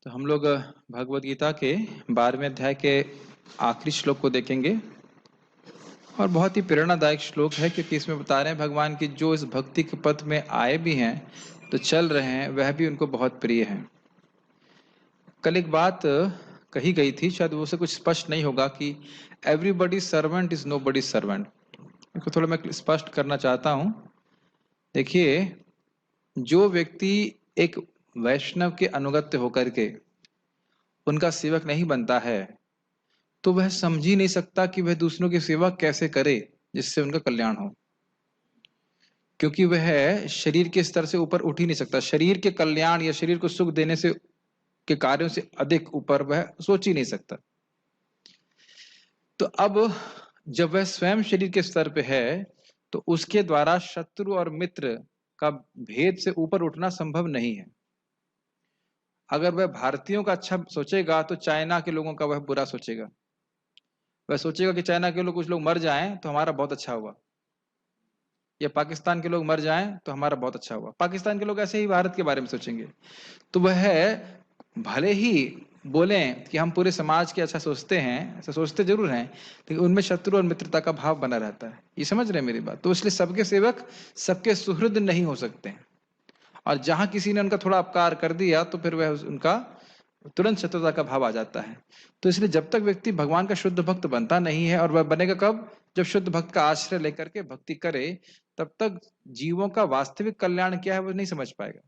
तो हम लोग भगवत गीता के 12वें अध्याय के आखिरी श्लोक को देखेंगे और बहुत ही प्रेरणादायक श्लोक है, क्योंकि इसमें बता रहे हैं भगवान की जो इस भक्ति के पथ में आए भी हैं तो चल रहे हैं, वह भी उनको बहुत प्रिय है। कल एक बात कही गई थी, शायद वो से कुछ स्पष्ट नहीं होगा, कि everybody servant is nobody servant. इसको थोड़ा मैं स्पष्ट करना चाहता हूँ। देखिए, जो व्यक्ति एक वैष्णव के अनुगत्य होकर के उनका सेवक नहीं बनता है तो वह समझ ही नहीं सकता कि वह दूसरों की सेवा कैसे करे जिससे उनका कल्याण हो, क्योंकि वह शरीर के स्तर से ऊपर उठ ही नहीं सकता। शरीर के कल्याण या शरीर को सुख देने से के कार्यों से अधिक ऊपर वह सोच ही नहीं सकता। तो अब जब वह स्वयं शरीर के स्तर पे है तो उसके द्वारा शत्रु और मित्र का भेद से ऊपर उठना संभव नहीं है। अगर वह भारतीयों का अच्छा सोचेगा तो चाइना के लोगों का वह बुरा सोचेगा। वह सोचेगा कि चाइना के लोग कुछ लोग मर जाएं तो हमारा बहुत अच्छा हुआ, या पाकिस्तान के लोग मर जाएं तो हमारा बहुत अच्छा हुआ। पाकिस्तान के लोग ऐसे ही भारत के बारे में सोचेंगे। तो वह भले ही बोलें कि हम पूरे समाज के अच्छा सोचते हैं, ऐसा सोचते जरूर हैं, लेकिन उनमें शत्रु और मित्रता का भाव बना रहता है। ये समझ रहे हैं मेरी बात? तो इसलिए सबके सेवक सबके सुहृद नहीं हो सकते हैं, और जहां किसी ने उनका थोड़ा अपकार कर दिया तो फिर वह उनका तुरंत शत्रुता का भाव आ जाता है। तो इसलिए जब तक व्यक्ति भगवान का शुद्ध भक्त बनता नहीं है, और वह बनेगा कब? जब शुद्ध भक्त का आश्रय लेकर के भक्ति करे, तब तक जीवों का वास्तविक कल्याण क्या है वो नहीं समझ पाएगा।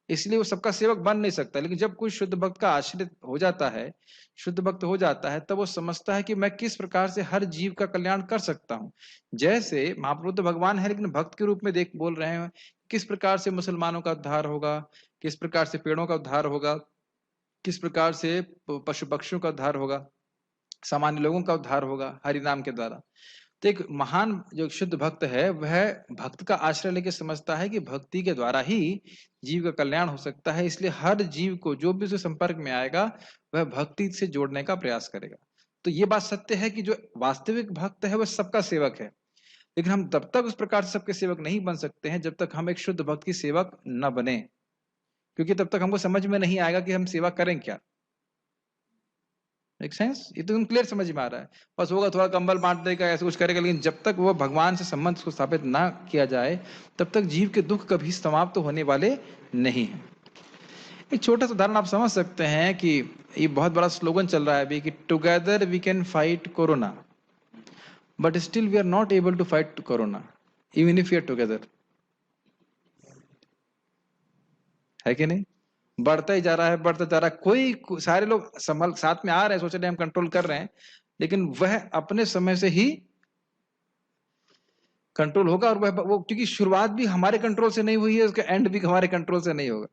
इसलिए वो सबका सेवक बन नहीं सकता। लेकिन जब कोई शुद्ध भक्त का आश्रित हो जाता है, शुद्ध भक्त हो जाता है, तब वो समझता है कि मैं किस प्रकार से हर जीव का कल्याण कर सकता हूँ। जैसे महाप्रभु तो भगवान है लेकिन भक्त के रूप में देख बोल रहे हैं, किस प्रकार से मुसलमानों का उद्धार होगा, किस प्रकार से पेड़ों का उद्धार होगा, किस प्रकार से पशु पक्षियों का उद्धार होगा, सामान्य लोगों का उद्धार होगा हरि नाम के द्वारा। तो एक महान जो शुद्ध भक्त है वह भक्त का आश्रय लेके समझता है कि भक्ति के द्वारा ही जीव का कल्याण हो सकता है। इसलिए हर जीव को जो भी उसके संपर्क में आएगा वह भक्ति से जोड़ने का प्रयास करेगा। तो ये बात सत्य है कि जो वास्तविक भक्त है वह सबका सेवक है, लेकिन हम तब तक उस प्रकार से सबके सेवक नहीं बन सकते हैं जब तक हम एक शुद्ध भक्त की सेवक न बने, क्योंकि तब तक हमको समझ में नहीं आएगा कि हम सेवा करें क्या। Make sense? ये तो एकदम क्लियर समझ में आ रहा है। बस होगा थोड़ा कंबल बांट देगा, ऐसा कुछ करेगा, लेकिन जब तक वो भगवान से संबंध को स्थापित ना किया जाए तब तक जीव के दुख कभी समाप्त तो होने वाले नहीं है। एक छोटा सा उदाहरण आप समझ सकते हैं कि ये बहुत बड़ा स्लोगन चल रहा है अभी कि together we can fight corona, but still we are not able to fight corona even if we are together. है कि नहीं? बढ़ता ही जा रहा है, बढ़ता जा रहा है। सारे लोग संभल साथ में आ रहे हैं, सोच रहे हैं हम कंट्रोल कर रहे हैं, लेकिन वह अपने समय से ही कंट्रोल होगा। और वह वो क्योंकि शुरुआत भी हमारे कंट्रोल से नहीं हुई है, उसका एंड भी हमारे कंट्रोल से नहीं होगा।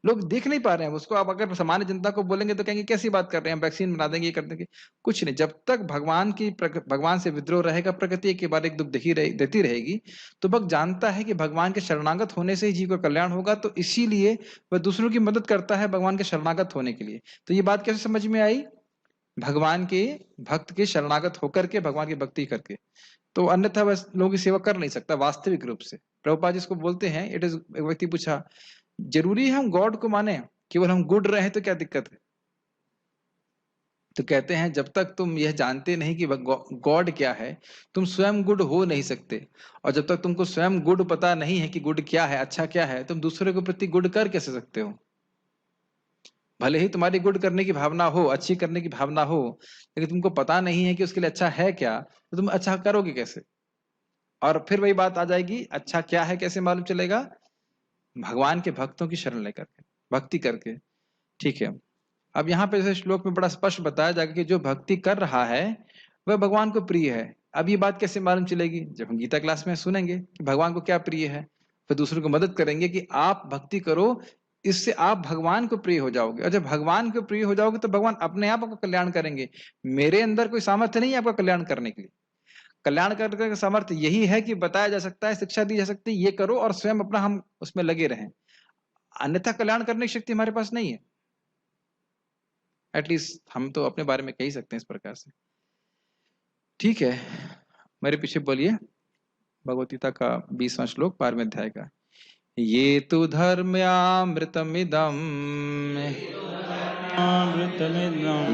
लोग देख नहीं पा रहे हैं उसको। आप अगर सामान्य जनता को बोलेंगे तो कहेंगे कैसी बात कर रहे हैं, वैक्सीन बना देंगे, ये कर देंगे। कुछ नहीं, जब तक भगवान से विद्रोह रहेगा, प्रकृति के बाद एक दुख देती रहेगी, तो भक्त जानता है कि भगवान के शरणागत होने से ही जीव का कल्याण होगा। तो इसीलिए वह दूसरों की मदद करता है भगवान के शरणागत होने के लिए। तो ये बात कैसे समझ में आई? भगवान के भक्त के शरणागत होकर के, भगवान की भक्ति करके। तो अन्यथा वह लोगों की सेवा कर नहीं सकता वास्तविक रूप से। प्रभुपाद जिसको बोलते हैं, इट इज, एक व्यक्ति पूछा जरूरी है हम गॉड को माने, केवल हम गुड रहे तो क्या दिक्कत है? तो कहते हैं जब तक तुम यह जानते नहीं कि गॉड क्या है, तुम स्वयं गुड हो नहीं सकते। और जब तक तुमको स्वयं गुड पता नहीं है कि गुड क्या है, अच्छा क्या है, तुम दूसरे के प्रति गुड कर कैसे सकते हो? भले ही तुम्हारी गुड करने की भावना हो, अच्छी करने की भावना हो, लेकिन तुमको पता नहीं है कि उसके लिए अच्छा है क्या, तो तुम अच्छा करोगे कैसे? और फिर वही बात आ जाएगी, अच्छा क्या है कैसे मालूम चलेगा? भगवान के भक्तों की शरण लेकर के, भक्ति करके। ठीक है। अब यहाँ पे जैसे श्लोक में बड़ा स्पष्ट बताया जाएगा कि जो भक्ति कर रहा है वह भगवान को प्रिय है। अब ये बात कैसे मालूम चलेगी? जब हम गीता क्लास में सुनेंगे कि भगवान को क्या प्रिय है, फिर दूसरों को मदद करेंगे कि आप भक्ति करो, इससे आप भगवान को प्रिय हो जाओगे। और जब भगवान को प्रिय हो जाओगे तो भगवान अपने आप आपका कल्याण करेंगे। मेरे अंदर कोई सामर्थ्य नहीं है आपका कल्याण करने के लिए। कल्याण करने का सामर्थ्य यही है कि बताया जा सकता है, शिक्षा दी जा सकती है, ये करो, और स्वयं अपना हम उसमें लगे रहें। अन्यथा कल्याण करने की शक्ति हमारे पास नहीं है। एटलीस्ट हम तो अपने बारे में कह ही सकते हैं इस प्रकार से। ठीक है, मेरे पीछे बोलिए भगवत गीता का 20वां श्लोक 12वें अध्याय का। ये तु धर्म्यामृतमिदम्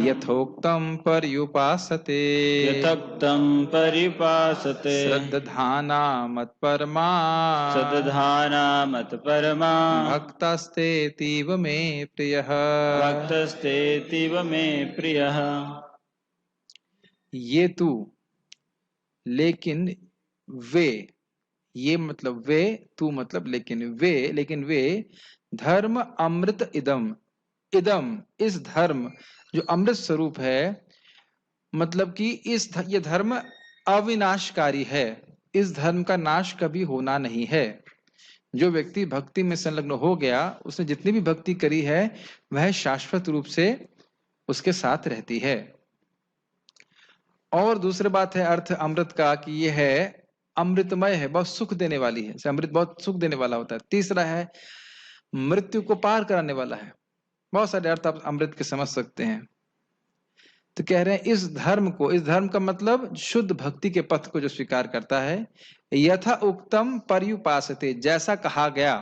यथोक्तं पर्युपासते यथोक्तं पर्युपासते श्रद्धाना मत्परमा मत्परमा भक्तस्तेतीव मे प्रियः। भक्तस्तेतीव मे प्रियः। ये तू लेकिन वे, ये मतलब वे, तू मतलब लेकिन वे धर्म अमृत इदम, इदम इस धर्म जो अमृत स्वरूप है, मतलब कि ये धर्म अविनाशकारी है, इस धर्म का नाश कभी होना नहीं है। जो व्यक्ति भक्ति में संलग्न हो गया, उसने जितनी भी भक्ति करी है वह शाश्वत रूप से उसके साथ रहती है। और दूसरी बात है अर्थ अमृत का कि यह है अमृतमय है, बहुत सुख देने वाली है, अमृत बहुत सुख देने वाला होता है। तीसरा है मृत्यु को पार कराने वाला है। बहुत सारे अर्थ आप अमृत के समझ सकते हैं। तो कह रहे हैं इस धर्म को, इस धर्म का मतलब शुद्ध भक्ति के पथ को जो स्वीकार करता है, यथा उक्तम पर्युपासते, जैसा कहा गया,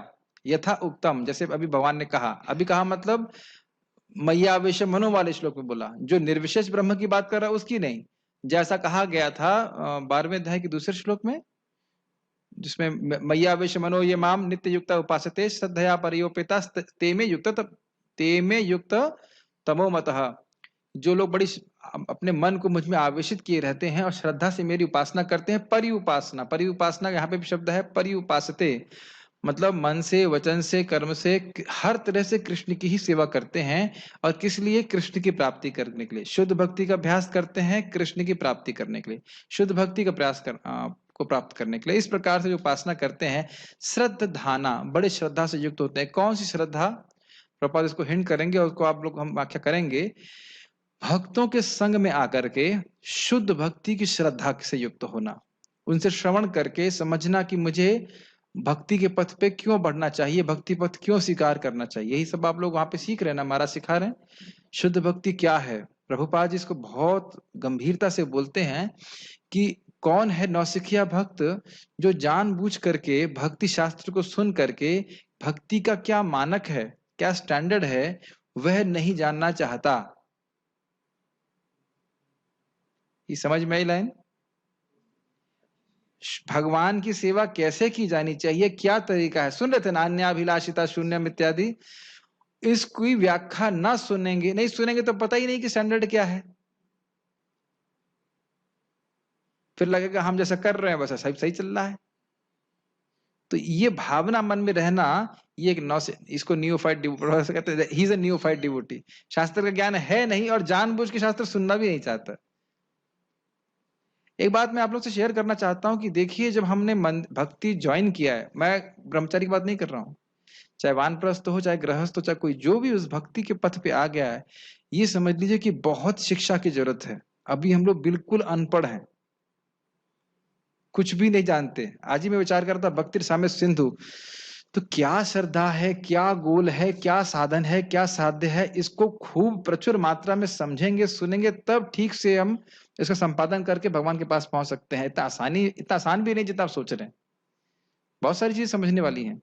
यथा उक्तम जैसे अभी भगवान ने कहा, अभी कहा मतलब मैयावेश मनो वाले श्लोक में बोला, जो निर्विशेष ब्रह्म की बात कर रहा है उसकी नहीं, जैसा कहा गया था 12वें अध्याय के दूसरे श्लोक में, जिसमें मैयावेश मनो ये माम नित्य युक्त उपासते श्रद्धया परियोपिता तेमे युक्त तमो मतः, जो लोग बड़ी अपने मन को मुझ में आवेशित किए रहते हैं और श्रद्धा से मेरी उपासना करते हैं, परिउपासना, परिउपासना यहाँ पे भी शब्द है परिउपासते, मतलब मन से, वचन से, कर्म से, हर तरह से कृष्ण की ही सेवा करते हैं। और किस लिए? कृष्ण की प्राप्ति करने के लिए, शुद्ध भक्ति का अभ्यास करते हैं कृष्ण की प्राप्ति करने के लिए, शुद्ध भक्ति का प्रयास को प्राप्त करने के लिए। इस प्रकार से जो उपासना करते हैं, श्रद्धाना, बड़े श्रद्धा से युक्त होते हैं। कौन सी श्रद्धा? प्रपात इसको हिंट करेंगे और उसको आप लोग हम व्याख्या करेंगे। भक्तों के संग में आकर के शुद्ध भक्ति की श्रद्धा से युक्त होना, उनसे श्रवण करके समझना कि मुझे भक्ति के पथ पे क्यों बढ़ना चाहिए, भक्ति पथ क्यों स्वीकार करना चाहिए, यही सब आप लोग वहां पे सीख रहे हैं ना, महाराज सिखा रहे हैं। शुद्ध भक्ति क्या है? प्रभुपाद जी इसको बहुत गंभीरता से बोलते हैं कि कौन है नौसिखिया भक्त जो जानबूझ करके भक्ति शास्त्र को सुन करके भक्ति का क्या मानक है, क्या स्टैंडर्ड है, वह नहीं जानना चाहता। ये समझ में आई लाइन? भगवान की सेवा कैसे की जानी चाहिए, क्या तरीका है, सुन रहे थे ना, अन्याभिलाषिता शून्यम इत्यादि, इसकी व्याख्या ना सुनेंगे, नहीं सुनेंगे तो पता ही नहीं कि स्टैंडर्ड क्या है, फिर लगेगा हम जैसा कर रहे हैं बस सही सही चल रहा है। तो ये भावना मन में रहना, ये एक इसको न्यूफाइट डिवोटी कहते हैं, ही इज अ न्यूफाइट डिवोटी, शास्त्र का ज्ञान है नहीं और जानबूझ के शास्त्र सुनना भी नहीं चाहता। एक बात मैं आप लोग से शेयर करना चाहता हूं कि देखिए, जब हमने भक्ति ज्वाइन किया है, मैं ब्रह्मचारी की बात नहीं कर रहा हूं, चाहे वानप्रस्थ हो, चाहे गृहस्थ हो, चाहे कोई जो भी उस भक्ति के पथ पे आ गया है, ये समझ लीजिए कि बहुत शिक्षा की जरूरत है। अभी हम लोग बिल्कुल अनपढ़ हैं, कुछ भी नहीं जानते। आज ही मैं विचार करता भक्ति साम्य सिंधु, तो क्या श्रद्धा है, क्या गोल है, क्या साधन है, क्या साध्य है, इसको खूब प्रचुर मात्रा में समझेंगे, सुनेंगे, तब ठीक से हम इसका संपादन करके भगवान के पास पहुंच सकते हैं। इतना आसान भी नहीं जितना आप सोच रहे हैं, बहुत सारी चीजें समझने वाली हैं।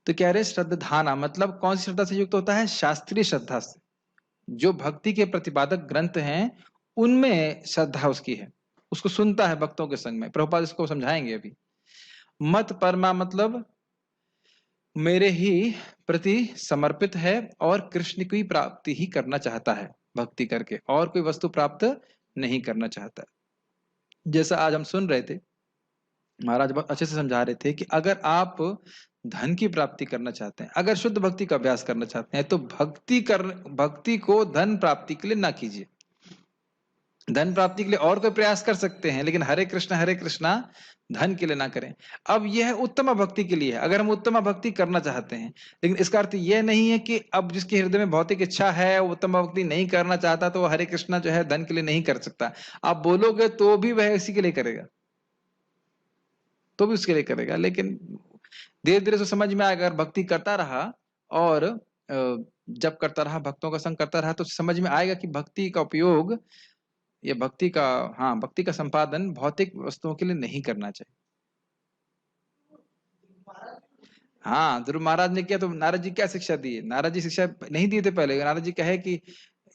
तो कह रहे श्रद्धाना मतलब कौन सी श्रद्धा से युक्त होता है? शास्त्रीय श्रद्धा से। जो भक्ति के प्रतिपादक ग्रंथ हैं उनमें श्रद्धा उसकी है, उसको सुनता है भक्तों के संग में। प्रभुपाद इसको समझाएंगे अभी। मत परमा मतलब मेरे ही प्रति समर्पित है और कृष्ण की प्राप्ति ही करना चाहता है, भक्ति करके और कोई वस्तु प्राप्त नहीं करना चाहता। जैसा आज हम सुन रहे थे, महाराज बहुत अच्छे से समझा रहे थे कि अगर आप धन की प्राप्ति करना चाहते हैं, अगर शुद्ध भक्ति का अभ्यास करना चाहते हैं, तो भक्ति को धन प्राप्ति के लिए ना कीजिए। धन प्राप्ति के लिए और कोई प्रयास कर सकते हैं, लेकिन हरे कृष्णा धन के लिए ना करें। अब यह उत्तम भक्ति के लिए है, अगर हम उत्तम भक्ति करना चाहते हैं, लेकिन इसका अर्थ यह नहीं है कि अब जिसके हृदय में भौतिक इच्छा है, वो उत्तम भक्ति नहीं करना चाहता, तो वो हरे कृष्णा जो है धन के लिए नहीं कर सकता। आप बोलोगे तो भी वह इसी के लिए करेगा, तो भी उसके लिए करेगा, लेकिन धीरे धीरे से समझ में आएगा। अगर भक्ति करता रहा और जब करता रहा, भक्तों का संग करता रहा, तो समझ में आएगा कि भक्ति का उपयोग, ये भक्ति का संपादन भौतिक वस्तुओं के लिए नहीं करना चाहिए। हाँ, ध्रुव महाराज ने किया तो नारद जी क्या शिक्षा दी? नारद जी शिक्षा नहीं दिए थे पहले। नारद जी कहे कि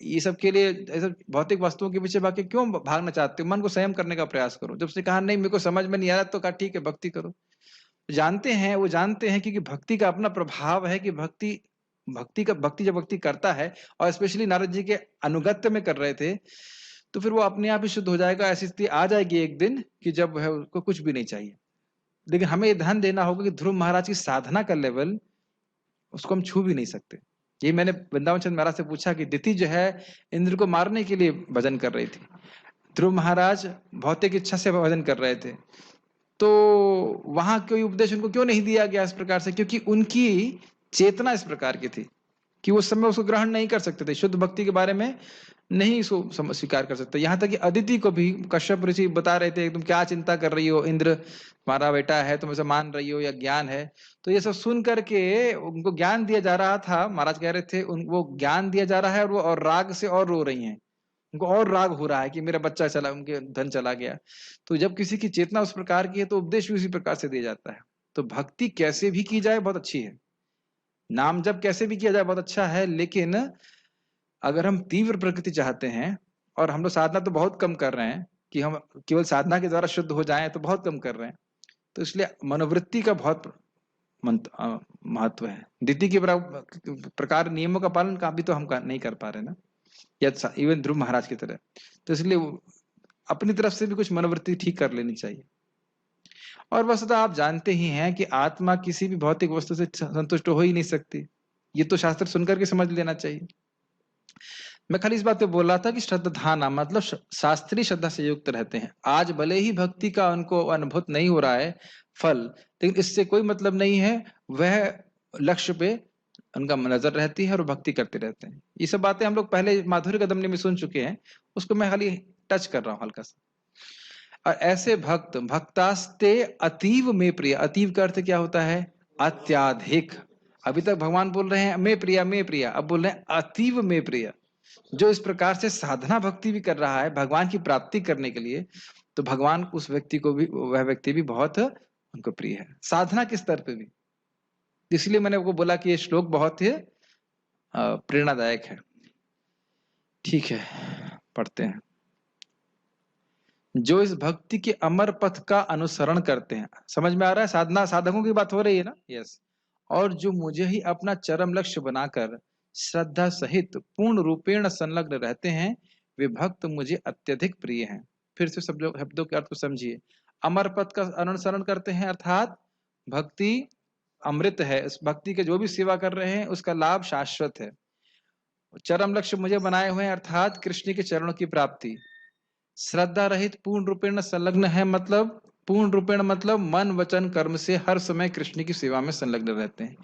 ये सब के लिए, ऐसे भौतिक वस्तुओं के पीछे भाग के क्यों भागना चाहते हो? मन को संयम करने का प्रयास करो। जब उसने कहा नहीं मेरे को समझ में नहीं आ रहा, तो कहा ठीक है भक्ति करो। जानते हैं, वो जानते हैं क्योंकि भक्ति का अपना प्रभाव है कि भक्ति जब व्यक्ति करता है, और स्पेशली नारद जी के अनुगत्य में कर रहे थे, तो फिर वो अपने आप ही शुद्ध हो जाएगा। ऐसी स्थिति आ जाएगी एक दिन कि जब है उसको कुछ भी नहीं चाहिए। लेकिन हमें ये ध्यान देना होगा कि ध्रुव महाराज की साधना का लेवल, उसको हम छू भी नहीं सकते। ये मैंने वृंदावन चंद्र महाराज से पूछा कि दिति जो है इंद्र को मारने के लिए भजन कर रही थी, ध्रुव महाराज भौतिक इच्छा से भजन कर रहे थे, तो वहां कोई उपदेश उनको क्यों नहीं दिया गया इस प्रकार से? क्योंकि उनकी चेतना इस प्रकार की थी कि उस समय उसको ग्रहण नहीं कर सकते थे, शुद्ध भक्ति के बारे में नहीं इसको स्वीकार कर सकते। यहाँ तक कि अदिति को भी कश्यप ऋषि बता रहे थे तुम क्या चिंता कर रही हो, इंद्र तुम्हारा बेटा है, तुम इसे मान रही हो या ज्ञान है। तो ये सब सुन करके उनको ज्ञान दिया जा रहा था। महाराज कह रहे थे वो ज्ञान दिया जा रहा है, और वो और राग से और रो रही हैं, उनको और राग हो रहा है कि मेरा बच्चा चला, उनके धन चला गया। तो जब किसी की चेतना उस प्रकार की है तो उपदेश भी उसी प्रकार से दिया जाता है। तो भक्ति कैसे भी की जाए बहुत अच्छी है, नाम जप कैसे भी किया जाए बहुत अच्छा है, लेकिन अगर हम तीव्र प्रकृति चाहते हैं, और हम लोग साधना तो बहुत कम कर रहे हैं कि हम केवल साधना के द्वारा शुद्ध हो जाएं, तो बहुत कम कर रहे हैं। तो इसलिए मनोवृत्ति का बहुत महत्व है। दिति के प्रकार नियमों का पालन का भी तो हम नहीं कर पा रहे ना, या इवन ध्रुव महाराज की तरह। तो इसलिए अपनी तरफ से भी कुछ मनोवृत्ति ठीक कर लेनी चाहिए। और वस्तुतः आप जानते ही हैं कि आत्मा किसी भी भौतिक वस्तु से संतुष्ट हो ही नहीं सकती। ये तो शास्त्र सुनकर के समझ लेना चाहिए। मैं खाली इस बात पे बोल रहा था कि श्रद्धाना मतलब शास्त्रीय श्रद्धा से युक्त रहते हैं। आज भले ही भक्ति का उनको अनुभूत नहीं हो रहा है फल, लेकिन इससे कोई मतलब नहीं है, वह लक्ष्य पे उनका नजर रहती है और भक्ति करते रहते हैं। ये सब बातें हम लोग पहले माधुर्य कदम में सुन चुके हैं, उसको मैं खाली टच कर रहा हूँ हल्का सा। और ऐसे भक्त भक्तास्ते अतीव में प्रिय। अतीव का अर्थ क्या होता है? अत्याधिक। अभी तक भगवान बोल रहे हैं मैं प्रिया मैं प्रिया, अब बोल रहे हैं अतीव में प्रिय। जो इस प्रकार से साधना भक्ति भी कर रहा है भगवान की प्राप्ति करने के लिए, तो भगवान उस व्यक्ति को भी, वह व्यक्ति भी बहुत उनको प्रिय है, साधना के स्तर पे भी। इसलिए मैंने आपको बोला कि ये श्लोक बहुत ही प्रेरणादायक है। ठीक है, पढ़ते हैं। जो इस भक्ति के अमर पथ का अनुसरण करते हैं, समझ में आ रहा है? साधना साधकों की बात हो रही है ना? यस। और जो मुझे ही अपना चरम लक्ष्य बनाकर श्रद्धा सहित पूर्ण रूपेण संलग्न रहते हैं, वे भक्त मुझे अत्यधिक प्रिय हैं। फिर से सब लोग शब्दों के अर्थ को समझिए। अमर पथ का अनुसरण करते हैं अर्थात भक्ति अमृत है, इस भक्ति के जो भी सेवा कर रहे हैं उसका लाभ शाश्वत है। चरम लक्ष्य मुझे बनाए हुए हैं अर्थात कृष्ण के चरणों की प्राप्ति। श्रद्धा रहित पूर्ण रूपेण संलग्न है, मतलब पूर्ण रूपेण मतलब मन वचन कर्म से हर समय कृष्ण की सेवा में संलग्न रहते हैं,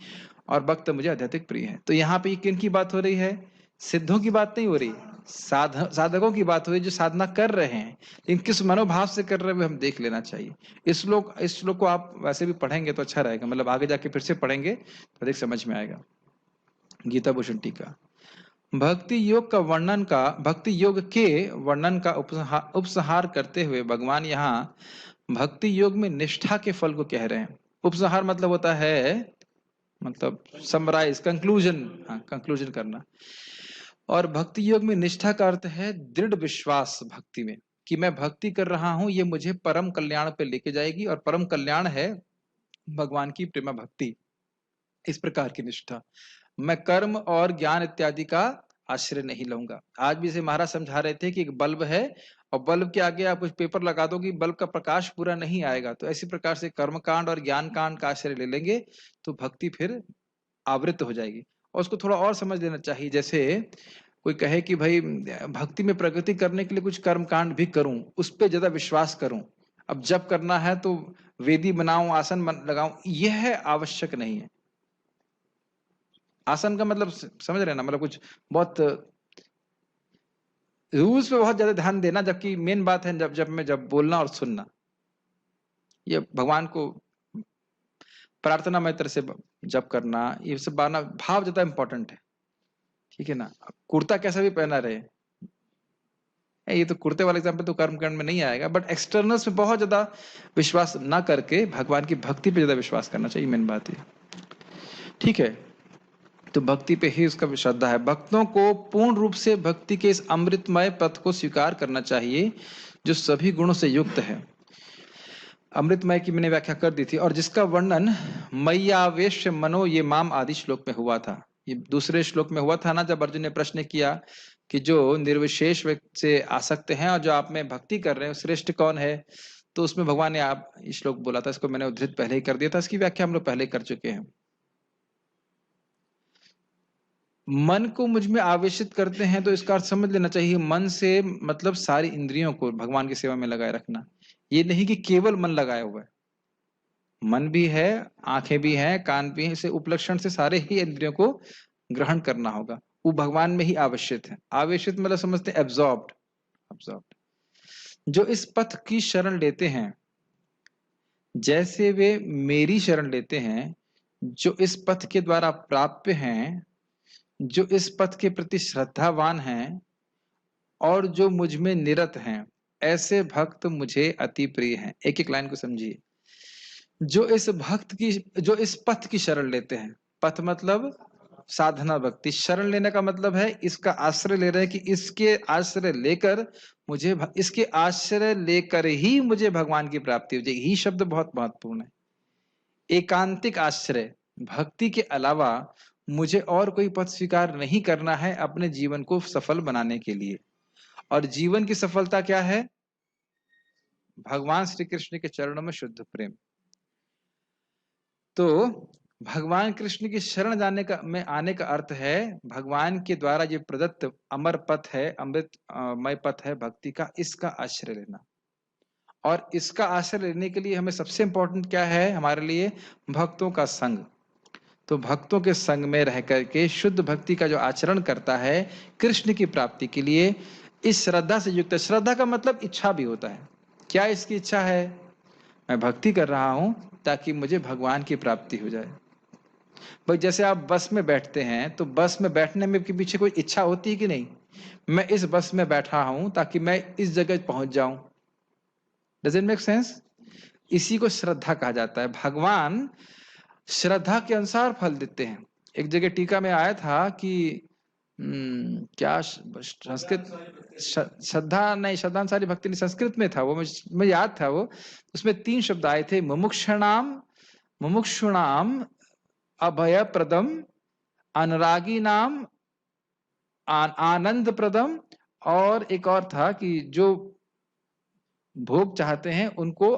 और भक्त मुझे अत्यधिक प्रिय है। तो यहाँ पे किन की बात हो रही है? सिद्धों की बात नहीं हो रही, साधकों की बात हो रही, जो साधना कर रहे हैं, लेकिन किस मनोभाव से कर रहे हैं हम देख लेना चाहिए। इस श्लोक को आप वैसे भी पढ़ेंगे तो अच्छा रहेगा, मतलब आगे जाके फिर से पढ़ेंगे तो अधिक समझ में आएगा। गीता भूषण टीका। भक्ति योग के वर्णन का उपसंहार करते हुए भगवान यहाँ भक्ति योग में निष्ठा के फल को कह रहे हैं। उपसंहार मतलब होता है, मतलब समराइज, कंक्लूजन करना। और भक्ति योग में निष्ठा का अर्थ है दृढ़ विश्वास भक्ति में, कि मैं भक्ति कर रहा हूं, ये मुझे परम कल्याण पे लेके जाएगी, और परम कल्याण है भगवान की प्रेमा भक्ति। इस प्रकार की निष्ठा। मैं कर्म और ज्ञान इत्यादि का आश्रय नहीं लूंगा। आज भी इसे महाराज समझा रहे थे कि एक बल्ब है, और बल्ब के आगे आप कुछ पेपर लगा दो कि बल्ब का प्रकाश पूरा नहीं आएगा। तो इसी प्रकार से कर्म कांड और ज्ञान कांड का आश्रय ले लेंगे तो भक्ति फिर आवृत हो जाएगी। और उसको थोड़ा और समझ लेना चाहिए। जैसे कोई कहे कि भाई भक्ति में प्रगति करने के लिए कुछ कर्म कांड भी करूं, उस पर ज्यादा विश्वास करूं, अब जब करना है तो वेदी बनाऊं, आसन लगाऊं, यह आवश्यक नहीं है। आसन का मतलब समझ रहे ना, मतलब कुछ बहुत रूल्स पे बहुत ज्यादा ध्यान देना, जबकि मेन बात है जब बोलना और सुनना। ये भगवान को प्रार्थना मंत्र से जप करना, ये सब बाना भाव ज्यादा इंपॉर्टेंट है। ठीक है ना? कुर्ता कैसा भी पहना रहे, ये तो कुर्ते वाला एग्जाम्पल तो कर्मकांड में नहीं आएगा, बट एक्सटर्नल्स में बहुत ज्यादा विश्वास ना करके भगवान की भक्ति पे ज्यादा विश्वास करना चाहिए। मेन बात है। ठीक है, तो भक्ति पे ही उसका श्रद्धा है। भक्तों को पूर्ण रूप से भक्ति के इस अमृतमय पथ को स्वीकार करना चाहिए जो सभी गुणों से युक्त है। अमृतमय की मैंने व्याख्या कर दी थी, और जिसका वर्णन मय्यावेश्य मनो ये माम आदि श्लोक में हुआ था। ये दूसरे श्लोक में हुआ था ना, जब अर्जुन ने प्रश्न किया कि जो निर्विशेष व्यक्ति से आसक्त हैं और जो आप में भक्ति कर रहे हैं श्रेष्ठ कौन है, तो उसमें भगवान ने आप श्लोक बोला था। इसको मैंने उद्धृत पहले ही कर दिया था, इसकी व्याख्या हम लोग पहले कर चुके हैं। मन को मुझ में आवेशित करते हैं तो इसका अर्थ समझ लेना चाहिए, मन से मतलब सारी इंद्रियों को भगवान की सेवा में लगाए रखना। ये नहीं कि केवल मन लगाया हुआ है, मन भी है, आंखें भी हैं, कान भी हैं, इसे उपलक्षण से सारे ही इंद्रियों को ग्रहण करना होगा। वो भगवान में ही आवेशित है। आवेशित मतलब समझते हैं एब्जॉर्ब्ड। एब्जॉर्ब्ड जो इस पथ की शरण लेते हैं, जैसे वे मेरी शरण लेते हैं, जो इस पथ के द्वारा प्राप्य हैं, जो इस पथ के प्रति श्रद्धावान हैं और जो मुझ में निरत हैं, ऐसे भक्त मुझे अति प्रिय हैं। एक एक लाइन को समझिए। जो इस पथ की शरण लेते हैं, पथ मतलब साधना भक्ति, शरण लेने का मतलब है इसका आश्रय ले रहे हैं कि इसके आश्रय लेकर इसके आश्रय लेकर ही मुझे भगवान की प्राप्ति हो जाएगी। ही शब्द बहुत महत्वपूर्ण है। एकांतिक आश्रय, भक्ति के अलावा मुझे और कोई पथ स्वीकार नहीं करना है अपने जीवन को सफल बनाने के लिए। और जीवन की सफलता क्या है? भगवान श्री कृष्ण के चरणों में शुद्ध प्रेम। तो भगवान कृष्ण की शरण जाने का में आने का अर्थ है भगवान के द्वारा जो प्रदत्त अमर पथ है, अमृतमय पथ है भक्ति का, इसका आश्रय लेना। और इसका आश्रय लेने के लिए हमें सबसे इंपॉर्टेंट क्या है हमारे लिए? भक्तों का संग। तो भक्तों के संग में रह करके शुद्ध भक्ति का जो आचरण करता है कृष्ण की प्राप्ति के लिए, इस श्रद्धा से युक्त। श्रद्धा का मतलब इच्छा भी होता है। क्या इसकी इच्छा है? मैं भक्ति कर रहा हूं ताकि मुझे भगवान की प्राप्ति हो जाए। भाई जैसे आप बस में बैठते हैं तो बस में बैठने में के पीछे कोई इच्छा होती है कि नहीं? मैं इस बस में बैठा हूं ताकि मैं इस जगह पहुंच जाऊं। Does it make sense? इसी को श्रद्धा कहा जाता है। भगवान श्रद्धा के अनुसार फल देते हैं। एक जगह टीका में आया था कि क्या संस्कृत श्रद्धा नहीं, श्रद्धानुसारी भक्ति नहीं, संस्कृत में था वो, मुझे याद था वो। उसमें 3 शब्द आए थे, मुमुक्षुणाम अभय प्रदम, अनुरागी नाम आनंद प्रदम, और एक और था कि जो भोग चाहते हैं उनको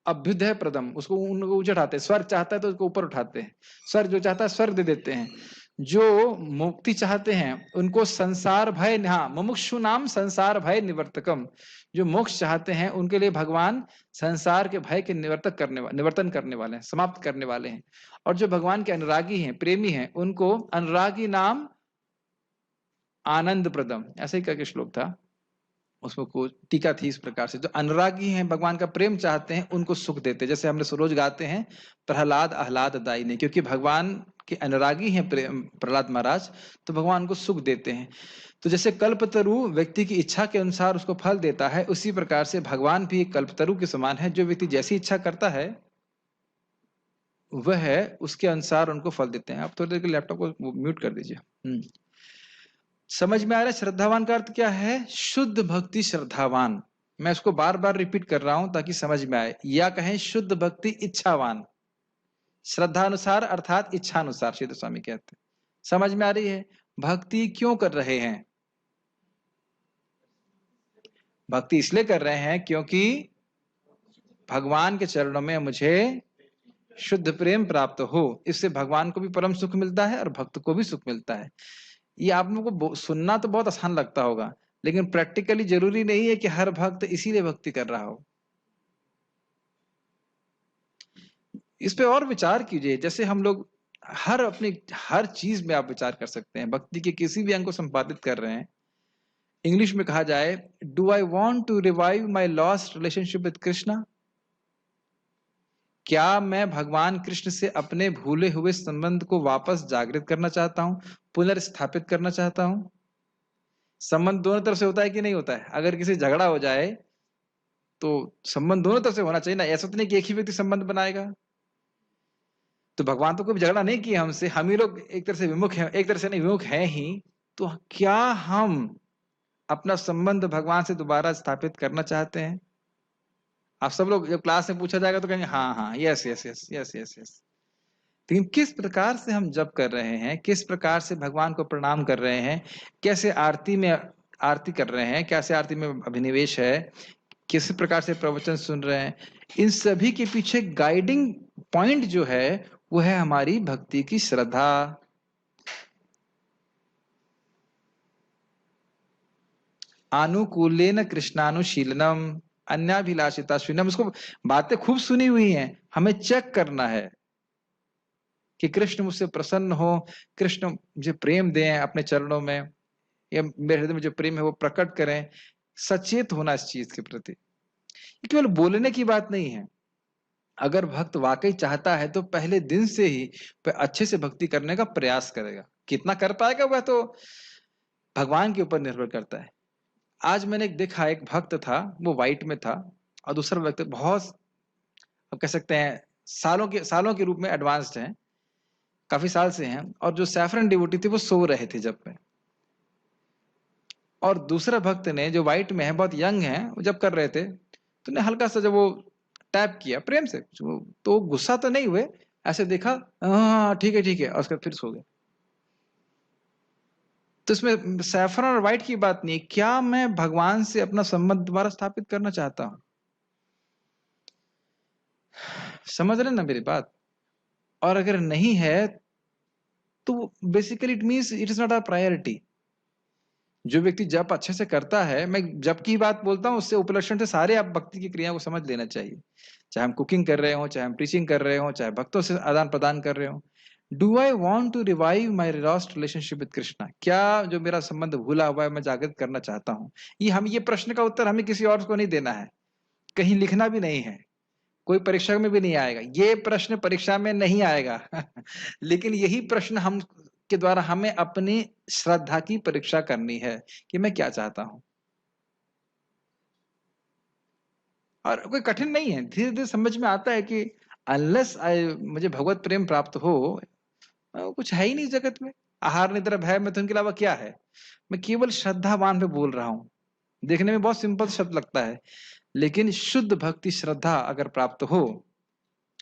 अभ्युदय प्रदम, उसको उनको ऊंचा उठाते हैं। स्वर्ग चाहता है तो उसको ऊपर उठाते हैं, स्वर्ग जो चाहता है स्वर्ग दे देते हैं। जो मुक्ति चाहते हैं उनको संसार भय, हाँ, मुमुक्षु नाम संसार भय निवर्तकम, जो मोक्ष चाहते हैं उनके लिए भगवान संसार के भय के निवर्तन करने वाले हैं, समाप्त करने वाले हैं। और जो भगवान के अनुरागी हैं, प्रेमी हैं, उनको अनुरागी नाम आनंद प्रदम, ऐसे ही करके श्लोक था उसमें को टीका थी इस प्रकार से। जो अनुरागी हैं, भगवान का प्रेम चाहते हैं, उनको सुख देते। जैसे हमने रोज गाते हैं प्रहलाद आह्लाद दाई ने, क्योंकि भगवान के अनुरागी हैं प्रहलाद महाराज, तो भगवान को सुख देते हैं। तो जैसे कल्पतरु व्यक्ति की इच्छा के अनुसार उसको फल देता है, उसी प्रकार से भगवान भी एक कल्पतरु के समान है। जो व्यक्ति जैसी इच्छा करता है वह उसके अनुसार उनको फल देते हैं। आप थोड़ी देर के लैपटॉप को म्यूट कर दीजिए। समझ में आ रहा है श्रद्धावान का अर्थ क्या है? शुद्ध भक्ति श्रद्धावान। मैं इसको बार बार रिपीट कर रहा हूं ताकि समझ में आए। या कहें शुद्ध भक्ति इच्छावान, श्रद्धानुसार अर्थात इच्छानुसार, श्री स्वामी कहते हैं। समझ में आ रही है? भक्ति क्यों कर रहे हैं? भक्ति इसलिए कर रहे हैं क्योंकि भगवान के चरणों में मुझे शुद्ध प्रेम प्राप्त हो। इससे भगवान को भी परम सुख मिलता है और भक्त को भी सुख मिलता है। ये आप लोगों को सुनना तो बहुत आसान लगता होगा, लेकिन प्रैक्टिकली जरूरी नहीं है कि हर भक्त इसीलिए भक्ति कर रहा हो। इस पे और विचार कीजिए। जैसे हम लोग हर चीज में आप विचार कर सकते हैं। भक्ति के किसी भी अंग को संपादित कर रहे हैं। इंग्लिश में कहा जाए, do I want to revive my lost relationship with Krishna? क्या मैं भगवान कृष्ण से अपने भूले हुए संबंध को वापस जागृत करना चाहता हूं, पुनर्स्थापित करना चाहता हूं? संबंध दोनों तरफ से होता है कि नहीं होता है? अगर किसी झगड़ा हो जाए तो संबंध दोनों तरफ से होना चाहिए ना, ऐसा तो नहीं कि एक ही व्यक्ति संबंध बनाएगा। तो भगवान तो कोई झगड़ा नहीं किया हमसे, हम ही लोग एक तरह से विमुख हैं, एक तरह से नहीं विमुख हैं ही। तो क्या हम अपना संबंध भगवान से दोबारा स्थापित करना चाहते हैं? आप सब लोग जब क्लास में पूछा जाएगा तो कहेंगे हाँ हाँ, yes yes yes yes yes yes. लेकिन किस प्रकार से हम जप कर रहे हैं, किस प्रकार से भगवान को प्रणाम कर रहे हैं, कैसे आरती कर रहे हैं, कैसे आरती में अभिनिवेश है, किस प्रकार से प्रवचन सुन रहे हैं, इन सभी के पीछे गाइडिंग पॉइंट जो है वो है हमारी भक्ति की श्रद्धा। अनुकूलेन कृष्णानुशीलनम अन्याभिलाषिता शून्यम। उसको बातें खूब सुनी हुई हैं, हमें चेक करना है कि कृष्ण मुझसे प्रसन्न हो, कृष्ण मुझे प्रेम दें अपने चरणों में, या मेरे हृदय में जो प्रेम है वो प्रकट करें। सचेत होना इस चीज के प्रति। ये केवल बोलने की बात नहीं है। अगर भक्त वाकई चाहता है तो पहले दिन से ही वह अच्छे से भक्ति करने का प्रयास करेगा। कितना कर पाएगा वह तो भगवान के ऊपर निर्भर करता है। आज मैंने देखा, एक भक्त था, वो व्हाइट में था, और दूसरा व्यक्ति बहुत, अब कह सकते हैं सालों के रूप में एडवांस्ड हैं, काफी साल से हैं, और जो सैफरन डिवोटी थे वो सो रहे थे जब में। और दूसरा भक्त ने जो व्हाइट में है, बहुत यंग है, वो जब कर रहे थे तो ने हल्का सा जब वो टैप किया प्रेम से, तो गुस्सा तो नहीं हुए, ऐसे देखा, हाँ ठीक है, और उसके बाद फिर सो गए। तो इसमें सैफरन और व्हाइट की बात नहीं है, क्या मैं भगवान से अपना संबंध दोबारा स्थापित करना चाहता हूं? समझ रहे ना मेरी बात? और अगर नहीं है तो basically it means it is not a priority. जो व्यक्ति जप अच्छे से करता है, मैं जप की बात बोलता हूँ, उससे उपलक्षण से सारे आप भक्ति की क्रिया को समझ लेना चाहिए। चाहे हम कुकिंग कर रहे हो, चाहे हम प्रीचिंग कर रहे हो, चाहे भक्तों से आदान प्रदान कर रहे हो। Do I want to revive my lost relationship with Krishna? क्या जो मेरा संबंध भूला हुआ है मैं जागृत करना चाहता हूँ? ये प्रश्न का उत्तर हमें किसी और को नहीं देना है, कहीं लिखना भी नहीं है, कोई परीक्षा में भी नहीं आएगा, ये प्रश्न परीक्षा में नहीं आएगा लेकिन यही प्रश्न हम के द्वारा हमें अपनी श्रद्धा की परीक्षा करनी है कि मैं क्या चाहता हूं। और कोई कठिन नहीं है, धीरे धीरे समझ में आता है कि अनलेस मुझे भगवत प्रेम प्राप्त हो, कुछ है ही नहीं जगत में। आहार निद्रा भय में तो उनके अलावा क्या है? मैं केवल श्रद्धावान पे बोल रहा हूं। देखने में बहुत सिंपल शब्द लगता है, लेकिन शुद्ध भक्ति श्रद्धा अगर प्राप्त हो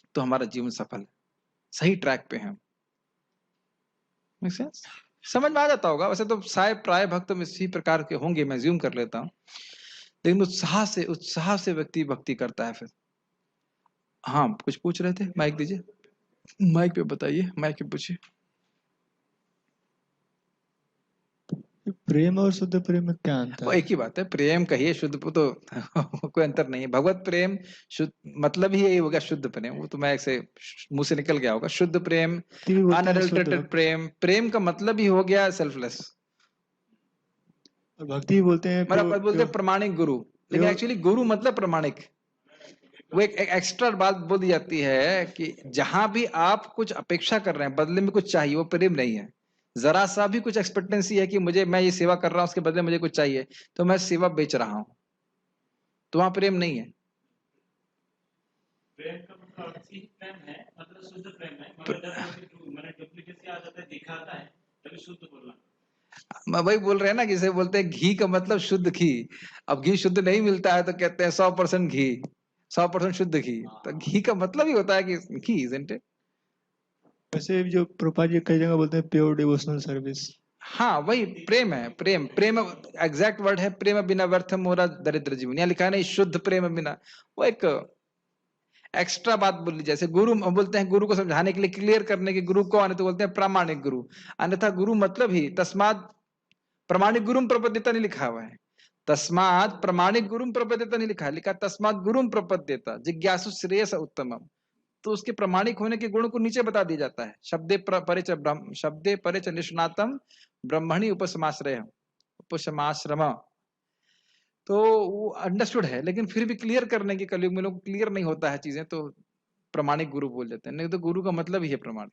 तो हमारा जीवन सफल है, सही ट्रैक पे है। Make sense? समझ में आ जाता होगा। वैसे तो शायद प्राय भक्त में इसी प्रकार के होंगे, मैं ज्यूम कर लेता हूँ, लेकिन उत्साह से व्यक्ति भक्ति करता है फिर। हाँ, कुछ पूछ रहे थे, माइक दीजिए, माइक पे बताइए, माइक पे पूछिए। प्रेम और शुद्ध प्रेम में क्या अंतर वो है? एक ही बात है, प्रेम कहिए, शुद्ध तो कोई अंतर नहीं है। भगवत प्रेम शुद्ध मतलब ही यही होगा, शुद्ध प्रेम। वो तो मैं ऐसे मुंह से निकल गया होगा, शुद्ध प्रेम, भक्ति भी बोलते हैं शुद्ध अनअडल्टरेटेड भक्ति, प्रेम। प्रेम का मतलब ही हो गया सेल्फलेस। और भक्ति भी बोलते हैं मतलब बोलते हैं प्रमाणिक गुरु, लेकिन प्योर। एक्चुअली गुरु मतलब प्रमाणिक। वो एक एक्स्ट्रा बात बोल दी जाती है कि जहां भी आप कुछ अपेक्षा कर रहे हैं, बदले में कुछ चाहिए, वो प्रेम नहीं है। जरा सा भी कुछ एक्सपेक्टेंसी है कि मैं ये सेवा कर रहा हूं, उसके बदले मुझे कुछ चाहिए, तो मैं सेवा बेच रहा हूं, तो वहां प्रेम नहीं है। प्रेम का मतलब असली प्रेम है, मतलब शुद्ध प्रेम है, मगर डुप्लीकेट से आ जाता है, दिखाता है, तभी शुद्ध बोलना। मैं वही बोल रहे हैं ना, जिसे बोलते हैं घी का मतलब शुद्ध घी। अब घी शुद्ध नहीं मिलता है तो कहते हैं 100% घी, 100% शुद्ध घी। तो घी का मतलब ही होता है कि घी, isn't it? वैसे जो प्रभुपाद जी कई जगह बोलते हैं प्योर डिवोशनल सर्विस। हाँ, वही प्रेम है। प्रेम एग्जैक्ट वर्ड है, प्रेम बिना व्यर्थ मोरा दरिद्र जीवन। यहाँ लिखा है नहीं शुद्ध प्रेम बिना, वो एक एक्स्ट्रा बात बोली। जैसे गुरु बोलते हैं, गुरु को समझाने के लिए, क्लियर करने के, गुरु कौन है, तो बोलते हैं प्रामाणिक गुरु। अन्यथा गुरु मतलब ही तस्माद प्रमाणिक गुरुम प्रपद्यता नहीं लिखा हुआ है, तस्माद प्रमाणिक गुरुम प्रपद्यता नहीं लिखा है, लिखा तस्माद गुरुम प्रपद्यता जिज्ञासु श्रेयस उत्तमम। तो उसके प्रमाणिक होने के गुण को नीचे बता दिया जाता है, शब्दे परे च निष्णातम ब्रह्मणि उपसमाश्रय उपसमाश्रम। तो वो अंडरस्टूड है, लेकिन फिर भी क्लियर करने की, कलयुग में लोग क्लियर नहीं होता है चीजें, तो प्रमाणिक गुरु बोल देते हैं, नहीं तो गुरु का मतलब ही है प्रमाण।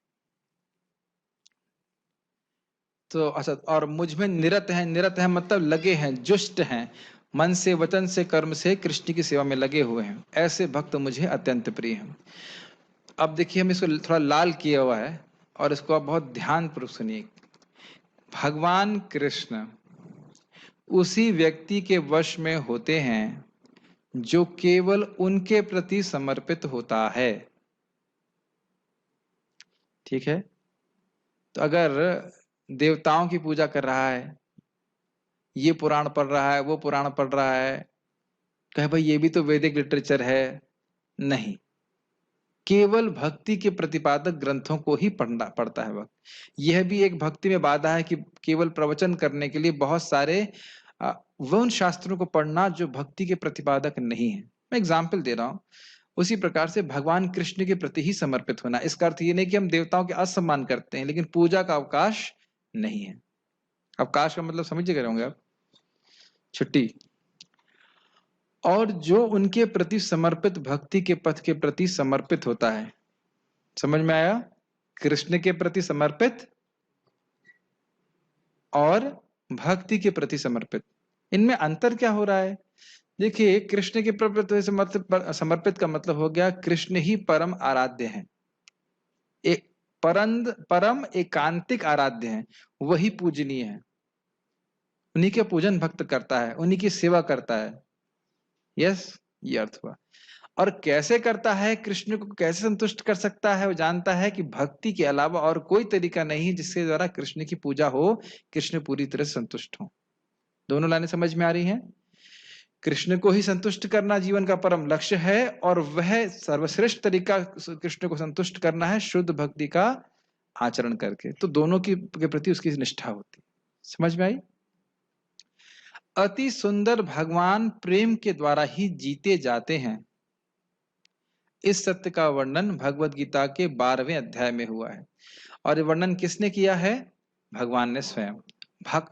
तो अच्छा, और मुझ में निरत है मतलब लगे हैं, जुष्ट हैं, मन से वचन से कर्म से कृष्ण की सेवा में लगे हुए हैं, ऐसे भक्त मुझे अत्यंत प्रिय हैं। अब देखिए हम इसको थोड़ा लाल किया हुआ है और इसको आप बहुत ध्यानपूर्वक सुनिए। भगवान कृष्ण उसी व्यक्ति के वश में होते हैं जो केवल उनके प्रति समर्पित होता है। ठीक है, तो अगर देवताओं की पूजा कर रहा है, ये पुराण पढ़ रहा है, वो पुराण पढ़ रहा है, कहे भाई ये भी तो वैदिक लिटरेचर है, नहीं, केवल भक्ति के प्रतिपादक ग्रंथों को ही पढ़ता है वक्त। यह भी एक भक्ति में बाधा है कि केवल प्रवचन करने के लिए बहुत सारे उन शास्त्रों को पढ़ना जो भक्ति के प्रतिपादक नहीं है। मैं एग्जाम्पल दे रहा हूं। उसी प्रकार से भगवान कृष्ण के प्रति ही समर्पित होना, इसका अर्थ ये नहीं कि हम देवताओं के असम्मान करते हैं, लेकिन पूजा का अवकाश नहीं है। अवकाश का मतलब समझ गए होंगे आप, छुट्टी। और जो उनके प्रति समर्पित भक्ति के पथ के प्रति समर्पित होता है, समझ में आया? कृष्ण के प्रति समर्पित और भक्ति के प्रति समर्पित, इनमें अंतर क्या हो रहा है? देखिए, कृष्ण के प्रति समर्पित का मतलब हो गया कृष्ण ही परम आराध्य हैं, एक परम एकांतिक आराध्य हैं, वही पूजनीय है, उन्हीं के पूजन भक्त करता है, उन्हीं की सेवा करता है। यस, ये अर्थ हुआ। और कैसे करता है, कृष्ण को कैसे संतुष्ट कर सकता है? वो जानता है कि भक्ति के अलावा और कोई तरीका नहीं है जिसके द्वारा कृष्ण की पूजा हो, कृष्ण पूरी तरह संतुष्ट हो। दोनों लाइनें समझ में आ रही हैं? कृष्ण को ही संतुष्ट करना जीवन का परम लक्ष्य है, और वह सर्वश्रेष्ठ तरीका कृष्ण को संतुष्ट करना है शुद्ध भक्ति का आचरण करके। तो दोनों के प्रति उसकी निष्ठा होती। समझ में आई? अति सुंदर भगवान प्रेम के द्वारा ही जीते जाते हैं, इस सत्य का वर्णन भगवद गीता के 12वें अध्याय में हुआ है। और ये वर्णन किसने किया है? भगवान ने स्वयं।